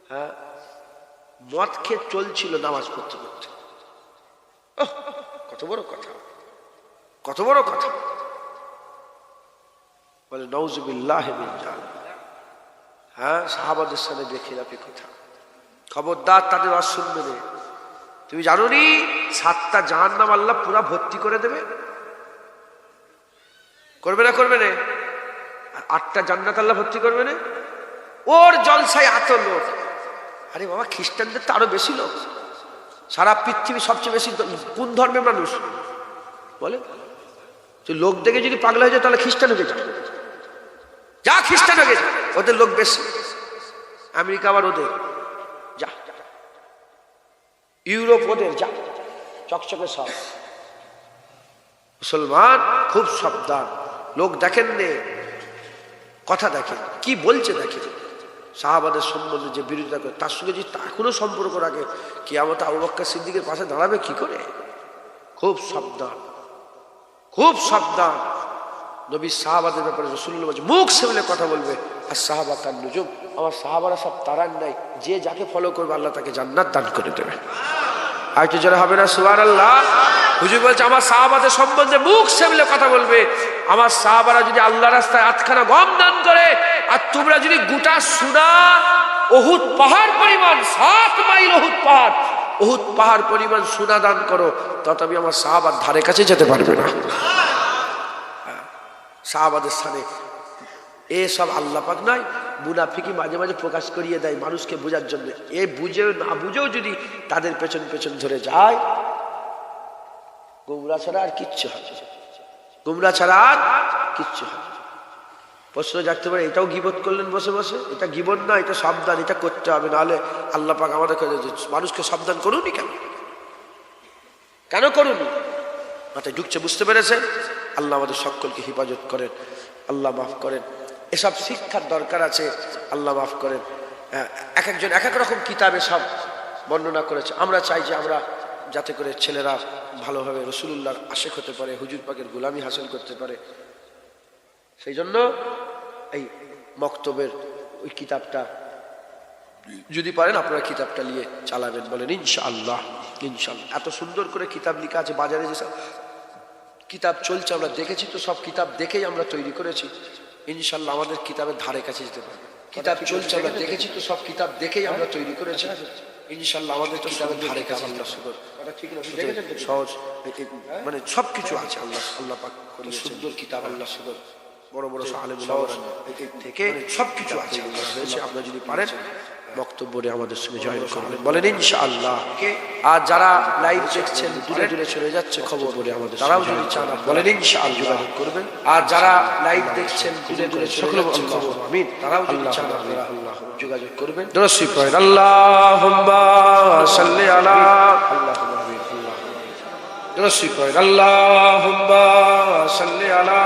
হ্যাঁ মদ খেয়ে চলছিল নামাজ পড়তে পড়তে। কত বড় কথা, কত বড় কথা। বলে নাউজুবিল্লাহ মিন যালিক। হ্যাঁ, সাহাবাদের সাথে বেখিলাফি কথা। খবরদার তাদের ওয়াজ শুনবে না। তুমি জানো নি 7টা জাহান্নাম আল্লাহ পুরা ভর্তি করে দেবে? করবে না? করবে না? আর 8টা জান্নাত আল্লাহ ভর্তি করবে না? ওর জলসায় এত লোক। আরে বাবা, খ্রিস্টানদের তো আরো বেশি লোক। সারা পৃথিবী সবচেয়ে বেশি কোন ধর্মের মানুষ বলে? লোক দেখে যদি পাগলা হয়ে যায় তাহলে খ্রিস্টান হয়ে যায়, যা খ্রিস্টান হয়ে যায়, ওদের লোক বেশি। আমেরিকা আবার ওদের, যা ইউরোপ ওদের, যা চকচকে সব। মুসলমান খুব সাবধান, লোক দেখেন নে, কথা দেখেন, কি বলছে দেখেন। সাহাবাদের সম্বন্ধে যে বিরোধিতা করে তার সঙ্গে যদি এখনো সম্পর্ক রাখে, কিয়ামতে আবু বকর সিদ্দিকের পাশে দাঁড়াবে কি করে? খুব সাবধান, খুব সাবধান। নবী সাহাবাদের ব্যাপারে রাসূলুল্লাহ বলছে, মুখ সামলে কথা বলবে। আর সাহাবা কান নুজুম, আমার সাহাবারা সব তারার নাই, যে যাকে ফলো করবে আল্লাহ তাকে জান্নাত দান করে দেবে। আর কি যারা হবে না সুবহানাল্লাহ। হুজুর বলছে আমার সাহাবাদের সম্বন্ধে মুখ সামলে কথা বলবে। আমার সাহাবারা যদি আল্লাহ রাস্তায় আটখানা গম দান করে, আর তোমরা যদি গোটা সোনা উহুদ পাহাড় পরিমাণ, 7 মাইল উহুদ পাহাড়, উহুদ পাহাড় পরিমাণ সোনা দান করো, তথাপি আমার সাহাবার ধারে কাছে যেতে পারবে না। সাহাবাদের স্থানে এসব আল্লাহ পাক নয়, মুনাফিকি মাঝে মাঝে প্রকাশ করিয়ে দেয় মানুষকে বোঝার জন্য। এ বুঝেও না বুঝেও যদি তাদের পেছন পেছন ধরে যায়, গুমরা ছাড়া আর কিচ্ছু হবে, গুমরা ছাড়া আর কিচ্ছু হবে। প্রশ্ন জাগতে পারে, এটাও গীবত করলেন বসে বসে? এটা গীবত না, এটা সাবধান, এটা করতে হবে, নাহলে আল্লাহ পাক আমাদেরকে মানুষকে সাবধান করুনি। কেন কেন করুনি? মাথায় ঢুকছে, বুঝতে পেরেছেন? আল্লাহ আমাদের সকলকে হেফাজত করেন, আল্লাহ মাফ করেন। এসব শিক্ষার দরকার আছে, আল্লাহ মাফ করেন। এক একজন এক এক রকম কিতাবে সব বর্ণনা করেছে। আমরা চাই যে আমরা যাতে করে ছেলেরা ভালোভাবে রাসূলুল্লাহর আশিক হতে পারে, হুজুর পাকের গোলামি হাসিল করতে পারে। সেই জন্য এই মক্তবের ওই কিতাবটা যদি পারেন আপনারা কিতাবটা নিয়ে চালাবেন, বলেন ইনশাআল্লাহ। ইনশাআল্লাহ এত সুন্দর করে কিতাব লেখা আছে, বাজারে যেসব কিতাব চলছে আমরা দেখেছি, তো সব কিতাব দেখেই আমরা তৈরি করেছি। ইনশাআল্লাহ আমাদের কিতাবের ধারে কাছে যেতে পারবে। কিতাব চলছে আমরা দেখেছি, তো সব কিতাব দেখেই আমরা তৈরি করেছি। ইনশাআল্লাহ আমাদের কিতাবের ধারে কাছে আল্লাহ সুন্দর সহজ, মানে সবকিছু আছে। আল্লাহ পাক সুন্দর কিতাব, আল্লাহ সুন্দর বড় বড় আলেম থেকে সবকিছু আছে হয়েছে। আপনারা যদি পারেন বক্তব্যে আমাদের সঙ্গে জয়েন করবেন, বলেন ইনশাআল্লাহ। আর যারা লাইভ দেখছেন দূরে দূরে চলে যাচ্ছে খবর বলে আমাদের, তারাও যদি চান বলেন ইনশাআল্লাহ যোগাযোগ করবেন। আর যারা লাইভ দেখছেন দূরে দূরে চলে যাচ্ছে খবর, আমিন, তারাও যদি চান আপনারা যোগাযোগ করবেন। দরুদ শরীফ পড়েন, আল্লাহুম্মা সাল্লি আলা, আল্লাহুম্মা আমিন, আল্লাহুম্মা দরুদ শরীফ পড়েন, আল্লাহুম্মা সাল্লি আলা।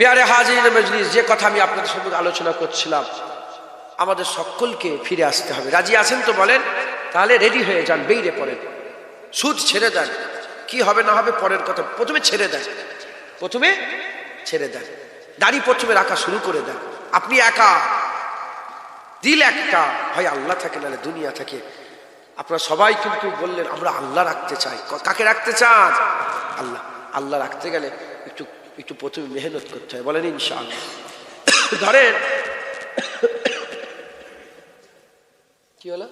প্যারে হাজির মজলিস, যে কথা আমি আপনাদের সঙ্গে আলোচনা করছিলাম, আমাদের সকলকে ফিরে আসতে হবে। রাজি আছেন তো বলেন? তাহলে রেডি হয়ে যান, বেরিয়ে পড়েন, সুদ ছেড়ে দেন। কি হবে না হবে পরের কথা, প্রথমে ছেড়ে দেন, প্রথমে ছেড়ে দেন। দাড়ি প্রথমে রাখা শুরু করে দেন। আপনি একা, দিল একটা, হয় আল্লাহ থাকে নাহলে দুনিয়া থাকে। আপনারা সবাই কিন্তু বললেন আমরা আল্লাহ রাখতে চাই। কাকে রাখতে চান? আল্লাহ। আল্লাহ রাখতে গেলে একটু একটু প্রথমে মেহনত করতে হয়, বলেন ইনশাআল্লাহ। ধরেন কি হলো,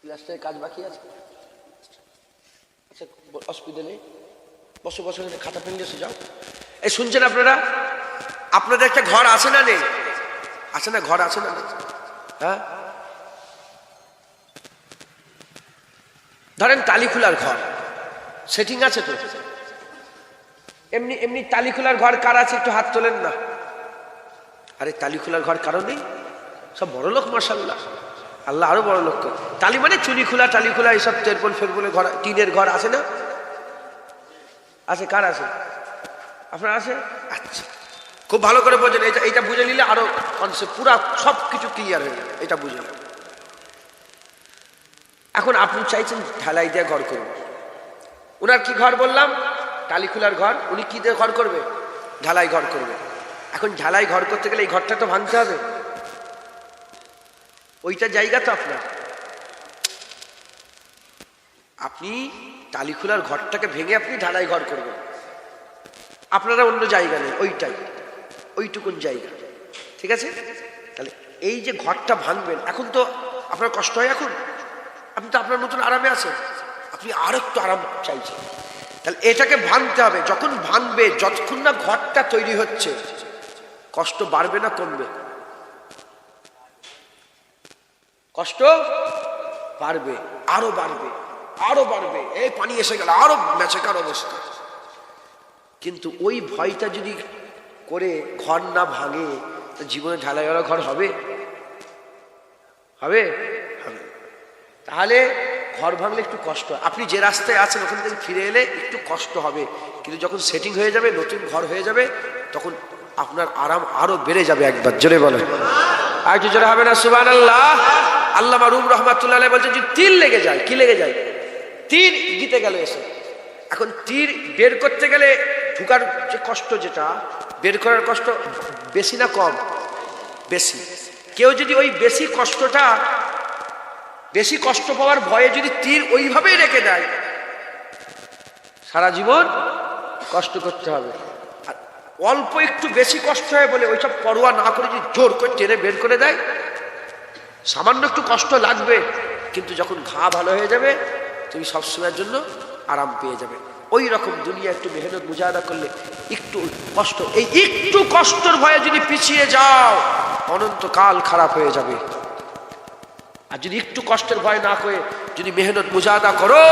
প্লাস্টারের কাজ বাকি আছে? আচ্ছা অসুবিধা নেই, বসে বসে খাতা পেন এসে যাও। এই শুনছেন আপনারা? আপনাদের একটা ঘর আছে না নেই? আছে না? ঘর আছে না? হ্যাঁ, ধরেন টালি খোলার ঘর, সেটিং আছে তো? এমনি এমনি টালি খোলার ঘর কার আছে? একটু হাত তোলেন না। আরে টালি খোলার ঘর কারো নেই? সব বড় লোক মাশাআল্লাহ, আল্লাহ আরো বড় লোক। টালি মানে চুনি খোলা, টালি খোলা, এইসব তেরপল ফেরপলের ঘর, টিনের ঘর আছে না? আছে। কার আছে? আপনার আছে? আচ্ছা, খুব ভালো করে বোঝেন। এইটা বুঝে নিলে আরো কনসেপ্ট পুরা সব কিছু ক্লিয়ার হয়ে যাবে। এটা বুঝে নেন। এখন আপনি চাইছেন ঢালাই দিয়ে ঘর করবেন। ওনার কি ঘর বললাম? টালি খোলার ঘর। উনি কি দিয়ে ঘর করবে? ঢালাই ঘর করবে। এখন ঢালাই ঘর করতে গেলে এই ঘরটা তো ভাঙতে হবে, ওইটা জায়গা তো আপনার। আপনি টালি খোলার ঘরটাকে ভেঙে আপনি ঢালাই ঘর করবেন। আপনারা অন্য জায়গা নেই, ওইটাই, ওইটুকুন জায়গা, ঠিক আছে? তাহলে এই যে ঘরটা ভাঙবেন, এখন তো আপনার কষ্ট হয়। এখন আপনি তো আপনার মতন আরামে আছেন, আপনি আর একটু আরাম চাইছেন। তাহলে এটাকে ভাঙতে হবে। যখন ভাঙবে, যতক্ষণ না ঘরটা তৈরি হচ্ছে, কষ্ট বাড়বে না কমবে? কষ্ট বাড়বে, আরো বাড়বে, আরো বাড়বে, এই পানি এসে গেল, আরো মেচেকার অবস্থা। কিন্তু ওই ভয়টা যদি করে ঘর না ভাঙে, তো জীবনে ঢালাইওয়ালা ঘর হবে? হবে? হবে। তাহলে ঘর ভাঙলে একটু কষ্ট, আপনি যে রাস্তায় আছেন ওখান থেকে ফিরে এলে একটু কষ্ট হবে, কিন্তু যখন সেটিং হয়ে যাবে, নতুন ঘর হয়ে যাবে, তখন আপনার আরাম আরো বেড়ে যাবে। একবার জোরে বলেন, আর একটু জোরে হবে না সুবহানাল্লাহ? আল্লামা রুম রহমাতুল্লাহ আলাইহি বলছেন যে তীর লেগে যায়, কি লেগে যায়? তীর গিতে গেল এসে। এখন তীর বের করতে গেলে ঢুকার যে কষ্ট, যেটা বের করার কষ্ট বেশি না কম? বেশি। কেউ যদি ওই বেশি কষ্টটা, বেশি কষ্ট পাওয়ার ভয়ে যদি তীর ওইভাবেই রেখে দেয়, সারা জীবন কষ্ট করতে হবে। আর অল্প একটু বেশি কষ্ট হয় বলে ওইসব পরোয়া না করে যদি জোর করে টেনে বের করে দেয়, সামান্য একটু কষ্ট লাগবে, কিন্তু যখন ঘা ভালো হয়ে যাবে, তুমি সবসময়ের জন্য আরাম পেয়ে যাবে। ওই রকম দুনিয়া একটু মেহনত মুজাহাদা করলে একটু কষ্ট, এই একটু কষ্টের ভয়ে যদি পিছিয়ে যাও, অনন্তকাল খারাপ হয়ে যাবে। আর যদি একটু কষ্টের ভয় না করে যদি মেহনত মুজাহাদা করো,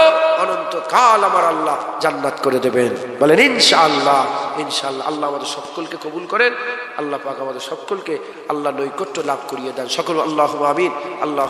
অনন্তকাল আমার আল্লাহ জান্নাত করে দেবেন। বলেন ইনশাআল্লাহ। ইনশাআল্লাহ। আল্লাহ আমাদের সকলকে কবুল করেন। আল্লাহ পাক আমাদের সকলকে আল্লাহ নৈকট্য লাভ করিয়ে দেন। সকল আল্লাহুম্মা আমিন। আল্লাহ